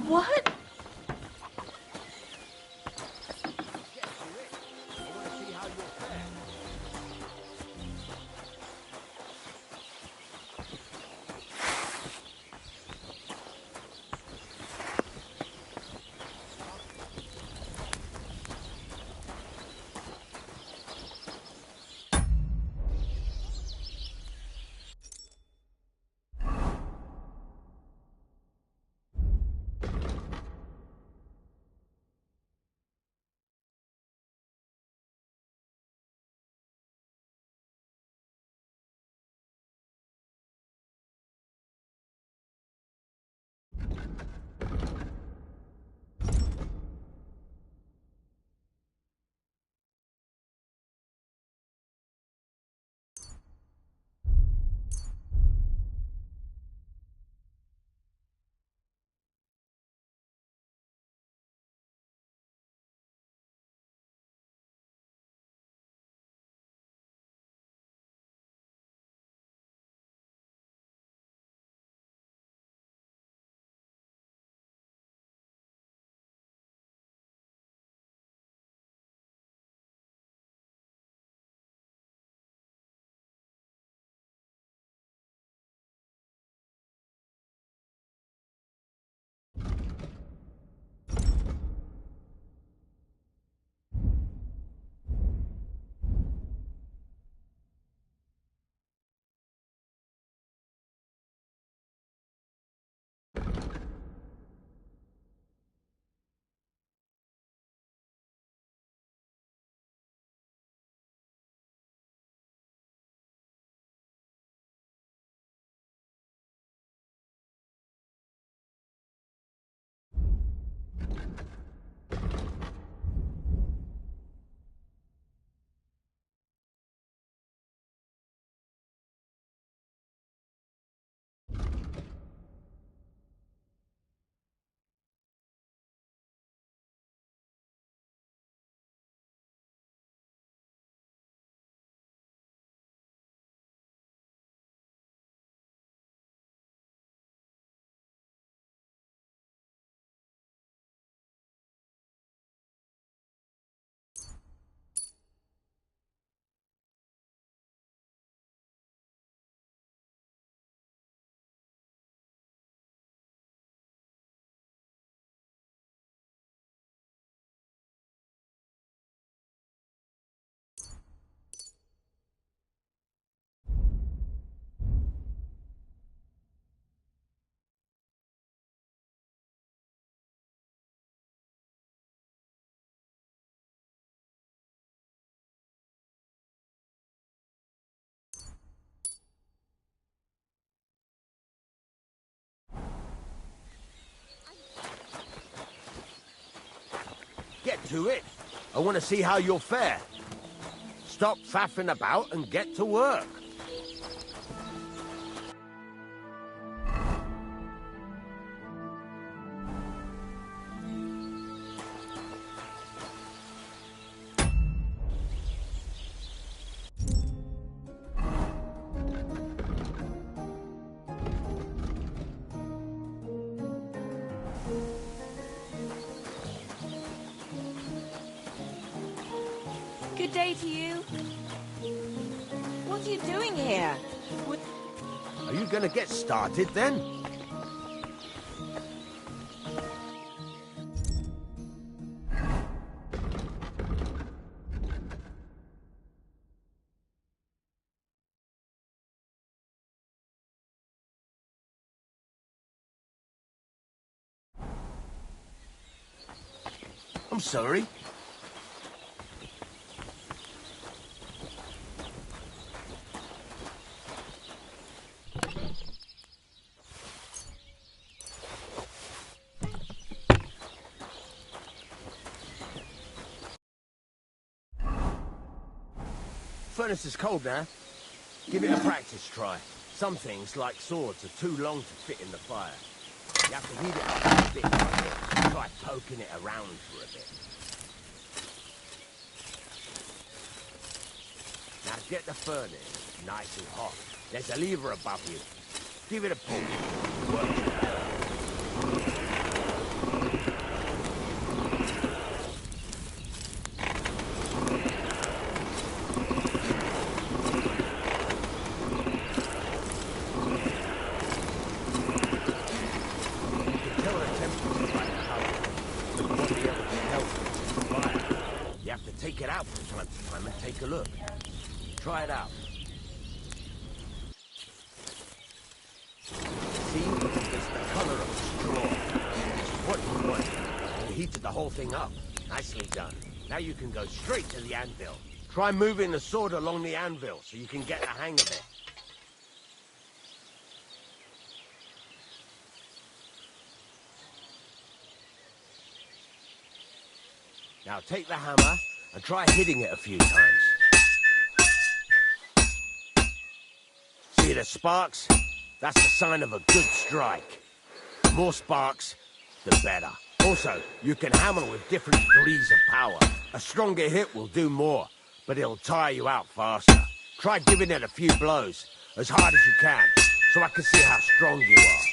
What? to it. I want to see how you'll fare. Stop faffing about and get to work. Good day to you. What are you doing here? Are you gonna get started then? I'm sorry. Furnace is cold now. Give it a practice try. Some things, like swords, are too long to fit in the fire. You have to heat it up a bit like this. Try poking it around for a bit. Now get the furnace nice and hot. There's a lever above you. Give it a pull. Work it out. Take it out from time to time and take a look. Try it out. See? It's the color of straw. What you want? You heated the whole thing up. Nicely done. Now you can go straight to the anvil. Try moving the sword along the anvil so you can get the hang of it. Now take the hammer and try hitting it a few times. See the sparks? That's the sign of a good strike. The more sparks, the better. Also, you can hammer with different degrees of power. A stronger hit will do more, but it'll tire you out faster. Try giving it a few blows, as hard as you can, so I can see how strong you are.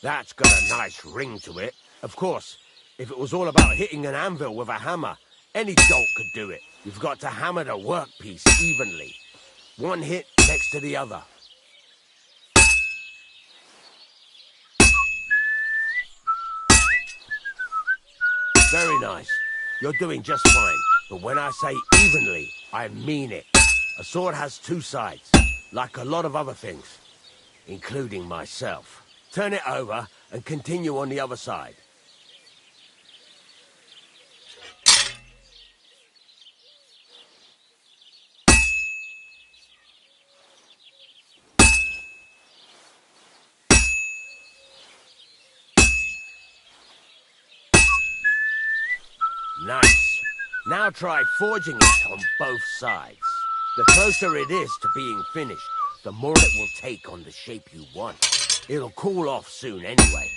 That's got a nice ring to it. Of course, if it was all about hitting an anvil with a hammer, any dolt could do it. You've got to hammer the workpiece evenly. One hit next to the other. Very nice. You're doing just fine. But when I say evenly, I mean it. A sword has two sides, like a lot of other things, including myself. Turn it over and continue on the other side. Nice. Now try forging it on both sides. The closer it is to being finished, the more it will take on the shape you want. It'll cool off soon anyway.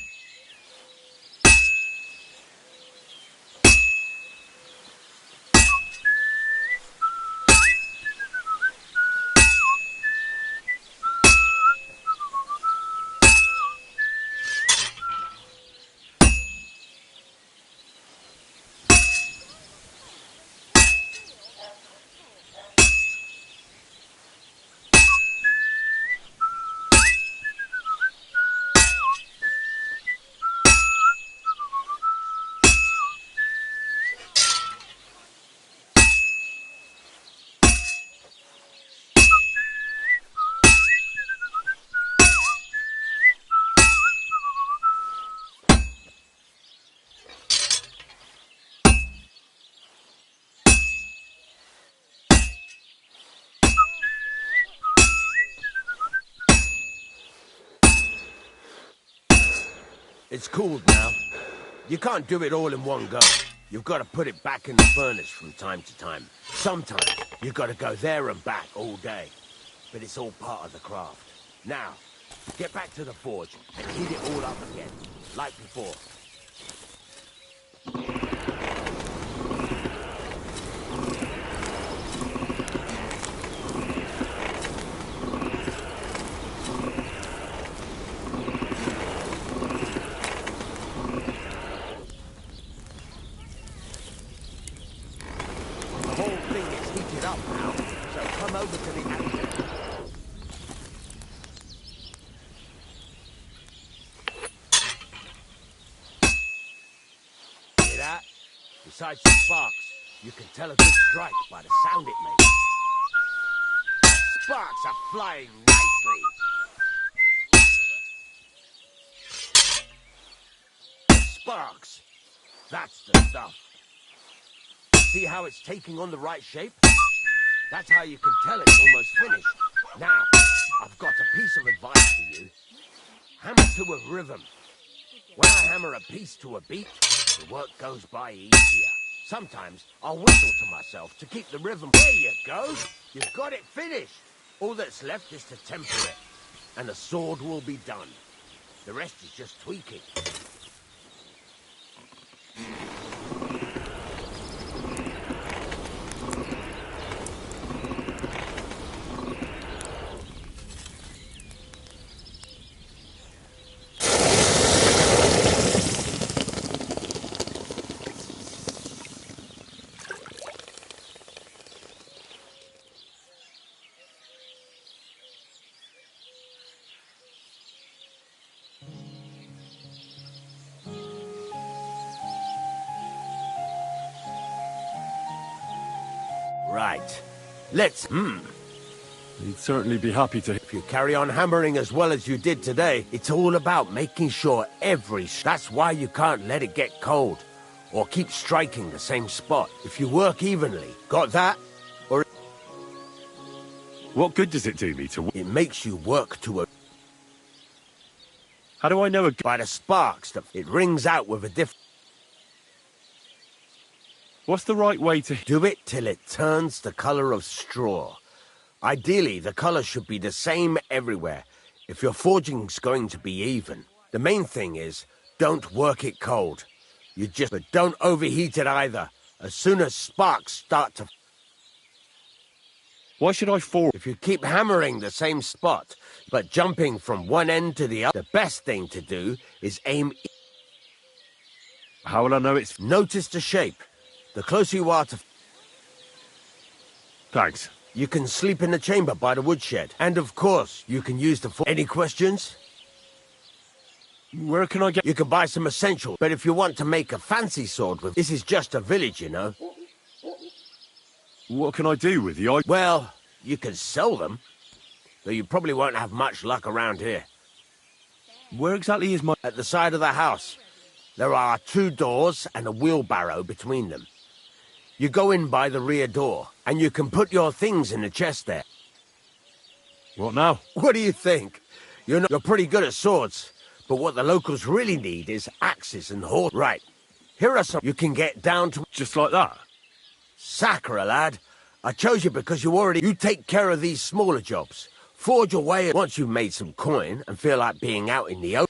It's cooled now. You can't do it all in one go. You've got to put it back in the furnace from time to time. Sometimes you've got to go there and back all day. But it's all part of the craft. Now, get back to the forge and heat it all up again, like before. Besides the sparks, you can tell a good strike by the sound it makes. Sparks are flying nicely. Sparks. That's the stuff. See how it's taking on the right shape? That's how you can tell it's almost finished. Now, I've got a piece of advice for you. Hammer to a rhythm. When I hammer a piece to a beat, the work goes by easier. Sometimes I'll whistle to myself to keep the rhythm. There you go. You've got it finished. All that's left is to temper it, and the sword will be done. The rest is just tweaking. Right. Let's... He'd certainly be happy to... If you carry on hammering as well as you did today, it's all about making sure every... That's why you can't let it get cold, or keep striking the same spot. If you work evenly, got that? Or... What good does it do me to... It makes you work to a... How do I know a... By the sparks, it rings out with a different... What's the right way to... Do it till it turns the color of straw. Ideally, the color should be the same everywhere, if your forging's going to be even. The main thing is, don't work it cold. But don't overheat it either. As soon as sparks start to... Why should I forge? If you keep hammering the same spot, but jumping from one end to the other, the best thing to do is aim... How will I know it's... Notice the shape. The closer you are to... Thanks. You can sleep in the chamber by the woodshed. And of course, you can use the... Any questions? Where can I get... You can buy some essentials. But if you want to make a fancy sword with... This is just a village, you know. What can I do with the... Well, you can sell them. Though you probably won't have much luck around here. Where exactly is my... At the side of the house. There are 2 doors and a wheelbarrow between them. You go in by the rear door, and you can put your things in the chest there. What now? What do you think? You're pretty good at swords, but what the locals really need is axes and horses. Right. Here are some you can get down to... Just like that? Sacre, lad. I chose you because you take care of these smaller jobs. Forge away once you've made some coin and feel like being out in the open.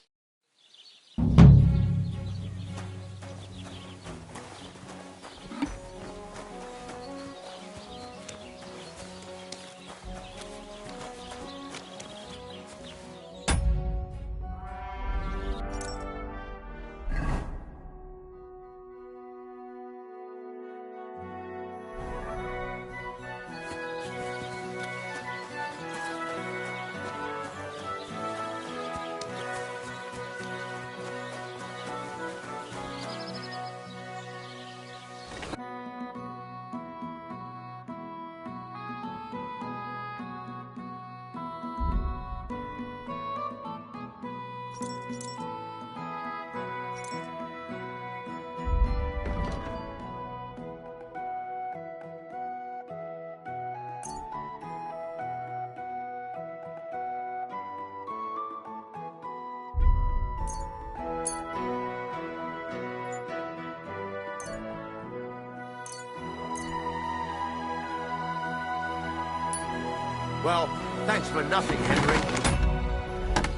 Well, thanks for nothing, Henry.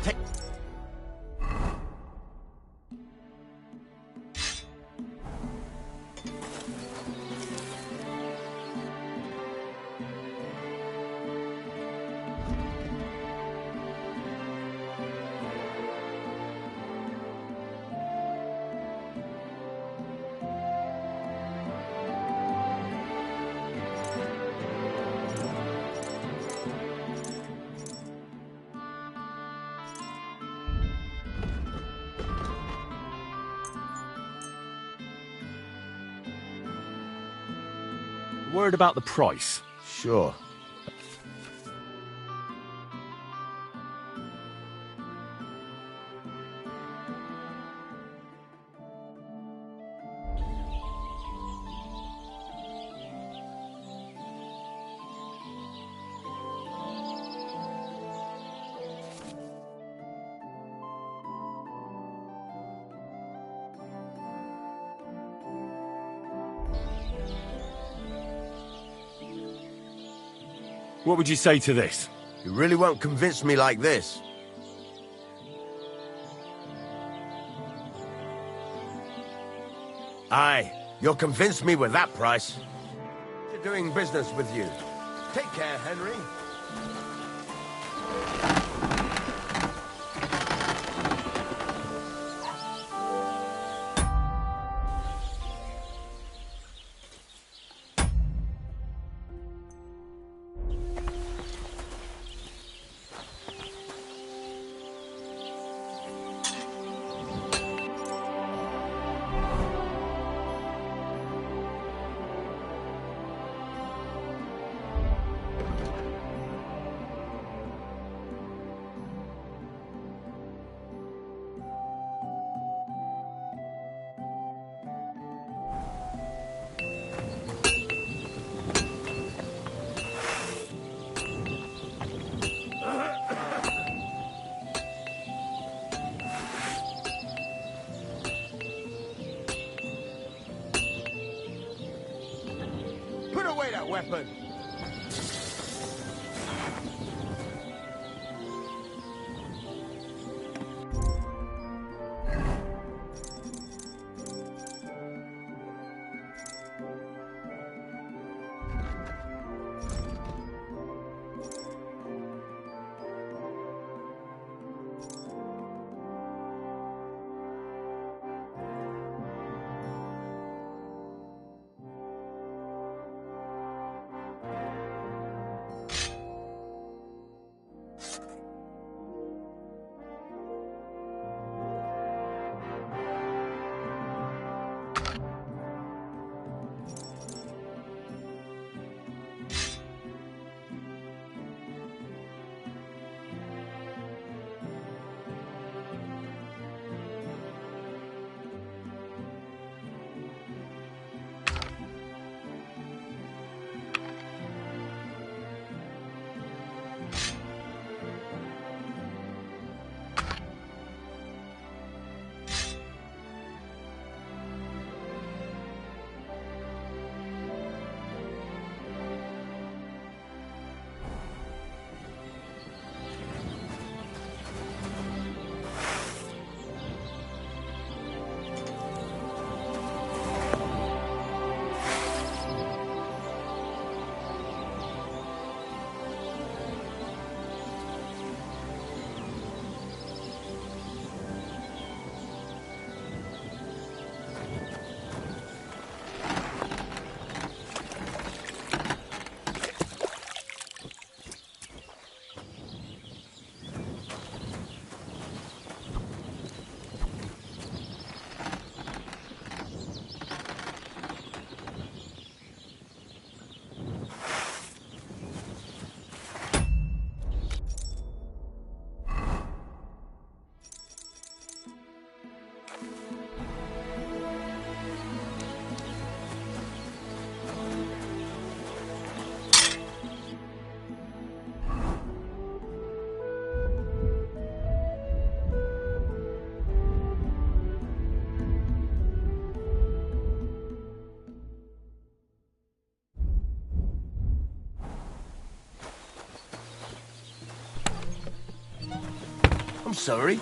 Take... Word about the price. Sure. What would you say to this? You really won't convince me like this. Aye, you'll convince me with that price. Doing business with you. Take care, Henry. Put away that weapon! I'm sorry.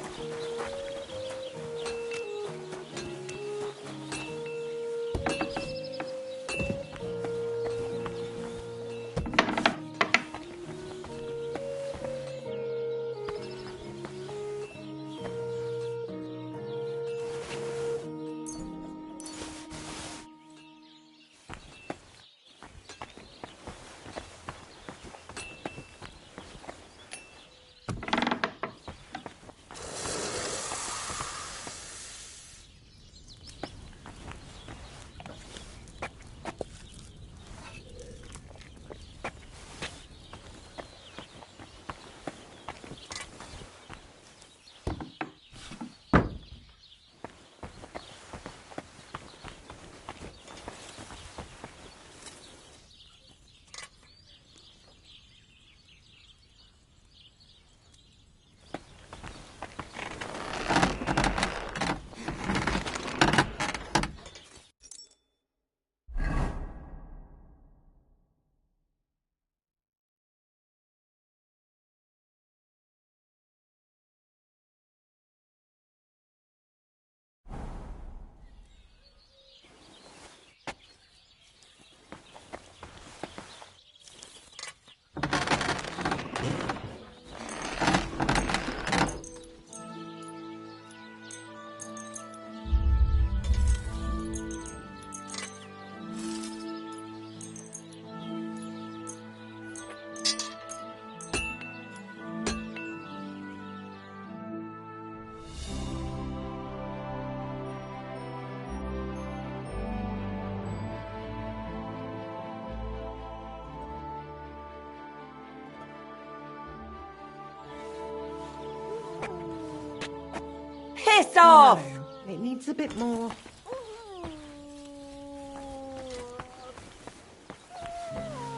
Piss off! It needs a bit more.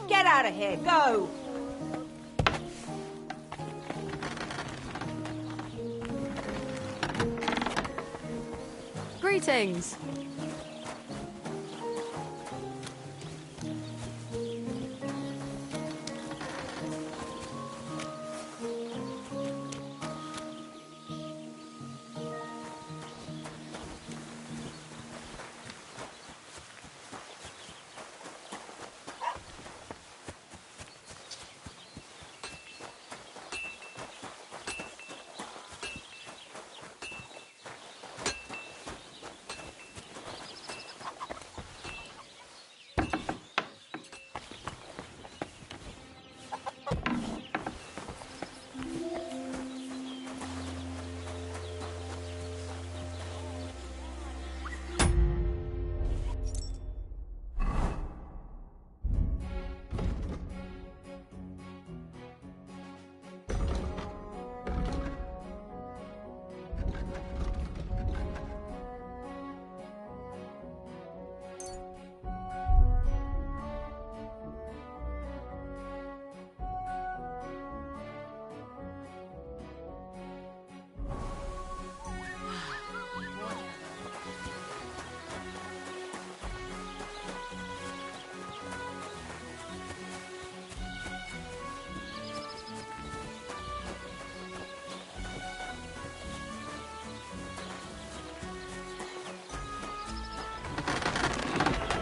Get out of here, go! Greetings.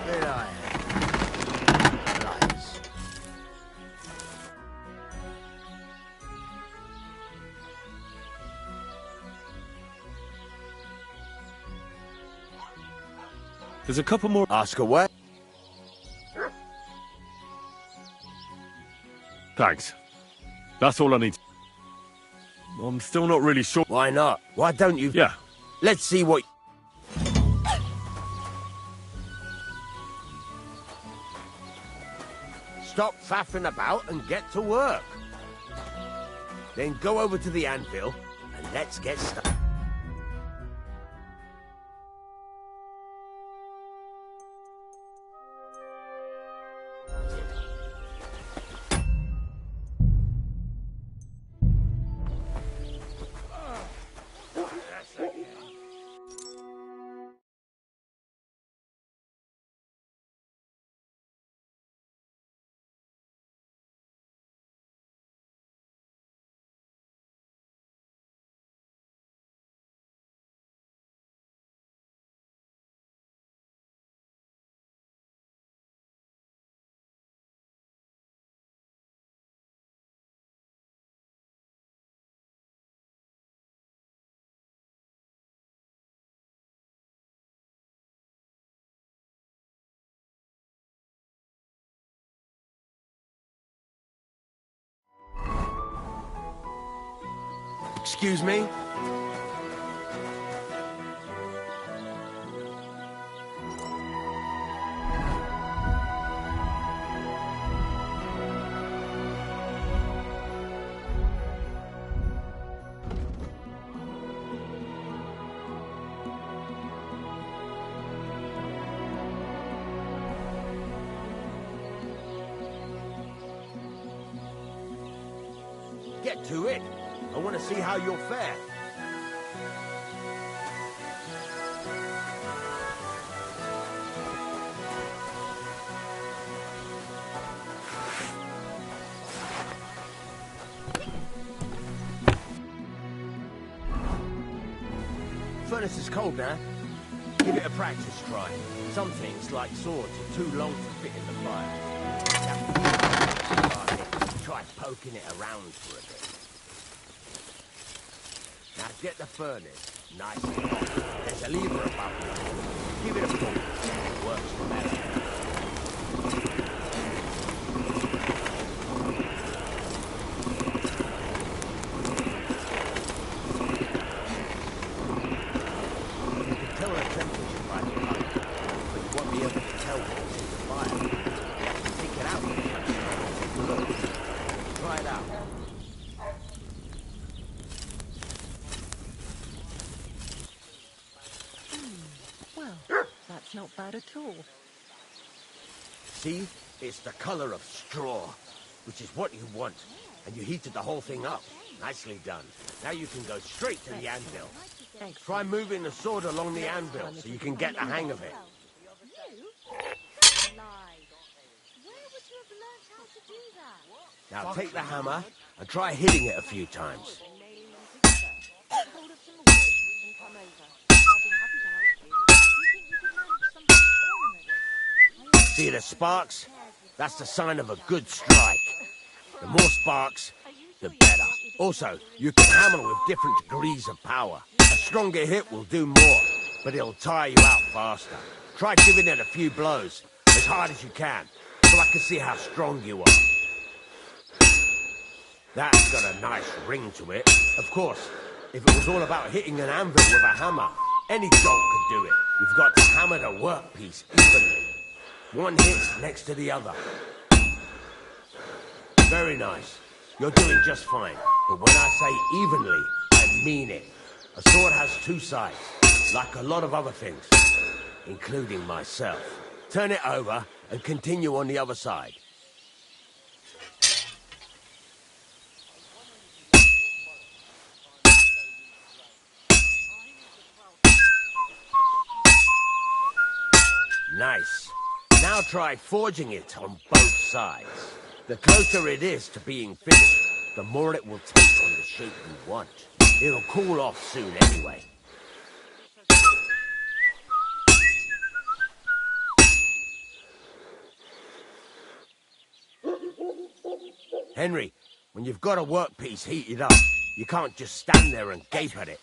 Here I am. Lights. There's a couple more. Ask away. Thanks. That's all I need. I'm still not really sure. Why not? Why don't you? Yeah. Let's see what... Stop faffing about and get to work. Then go over to the anvil and let's get started. Excuse me? Get to it. I want to see how you'll fare. Furnace is cold now. Give it a practice try. Some things, like swords, are too long to fit in the fire. Try poking it around for a bit. Now get the furnace nice and hot. There's a lever above it. Give it a pull. It works better. You can tell the temperature by the color, but you won't be able to tell what's in the fire. You have to take it out. Look. Try it out. Well, that's not bad at all. See? It's the color of straw, which is what you want. And you heated the whole thing up. Nicely done. Now you can go straight to the anvil. Try moving the sword along the anvil so you can get the hang of it. Now take the hammer and try hitting it a few times. See the sparks? That's the sign of a good strike. The more sparks, the better. Also, you can hammer with different degrees of power. A stronger hit will do more, but it'll tire you out faster. Try giving it a few blows, as hard as you can, so I can see how strong you are. That's got a nice ring to it. Of course, if it was all about hitting an anvil with a hammer, any dog could do it. You've got to hammer the workpiece evenly. One hit next to the other. Very nice. You're doing just fine. But when I say evenly, I mean it. A sword has two sides, like a lot of other things, including myself. Turn it over and continue on the other side. Nice. Now try forging it on both sides. The closer it is to being finished, the more it will take on the shape you want. It'll cool off soon anyway. Henry, when you've got a workpiece heated up, you can't just stand there and gape at it.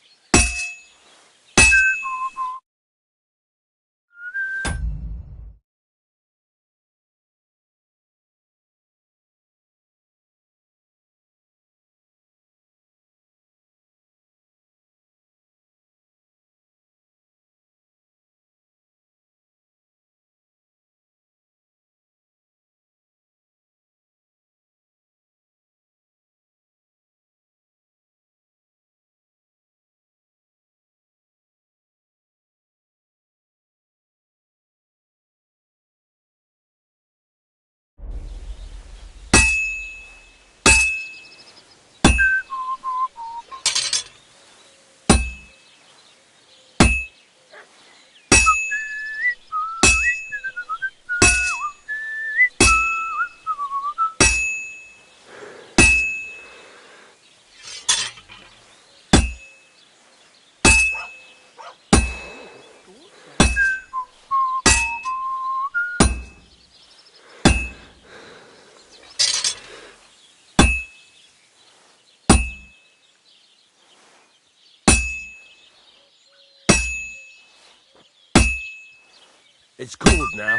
It's cooled now.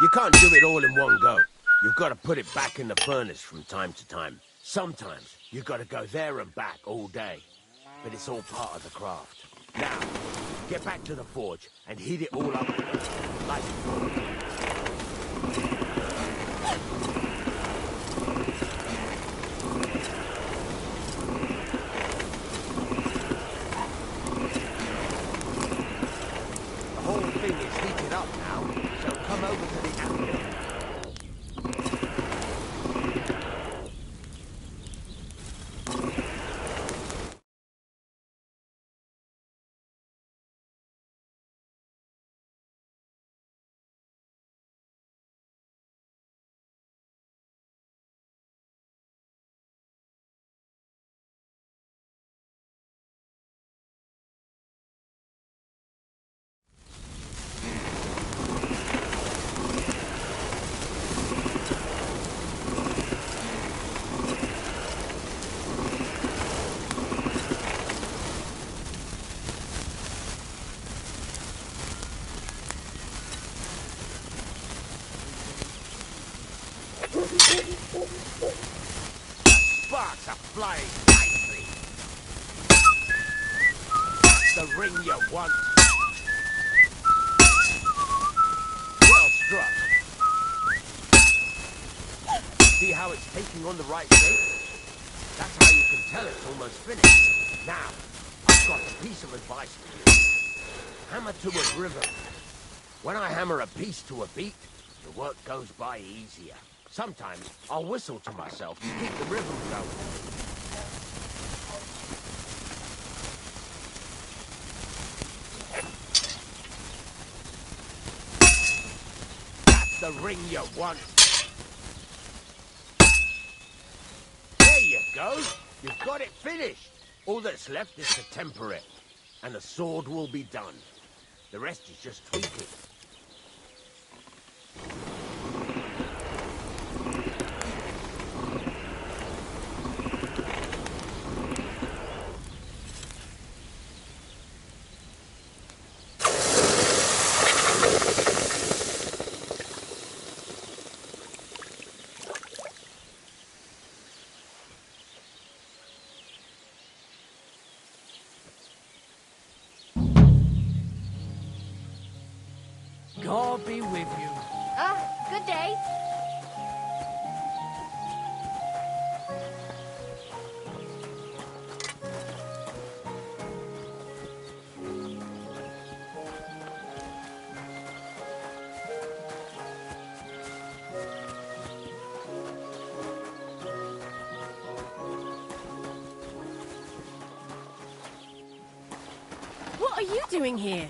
You can't do it all in one go. You've got to put it back in the furnace from time to time. Sometimes you've got to go there and back all day. but it's all part of the craft. Now, get back to the forge and heat it all up like... The whole thing is heated up now, so come over to the anvil. Sparks are flying nicely. That's the ring you want. Well struck. See how it's taking on the right shape? That's how you can tell it's almost finished. Now, I've got a piece of advice for you. Hammer to a rhythm. When I hammer a piece to a beat, the work goes by easier. Sometimes I'll whistle to myself to keep the rhythm going. That's the ring you want. There you go. You've got it finished. All that's left is to temper it, and the sword will be done. The rest is just tweaking. God be with you. Good day. What are you doing here?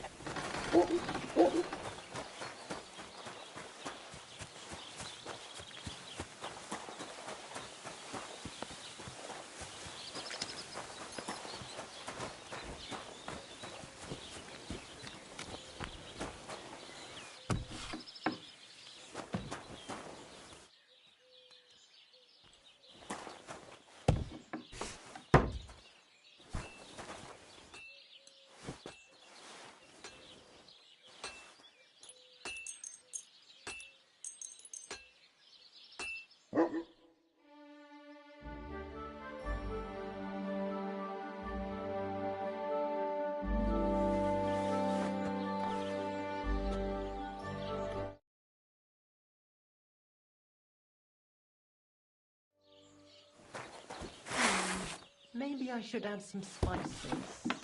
Maybe I should add some spices.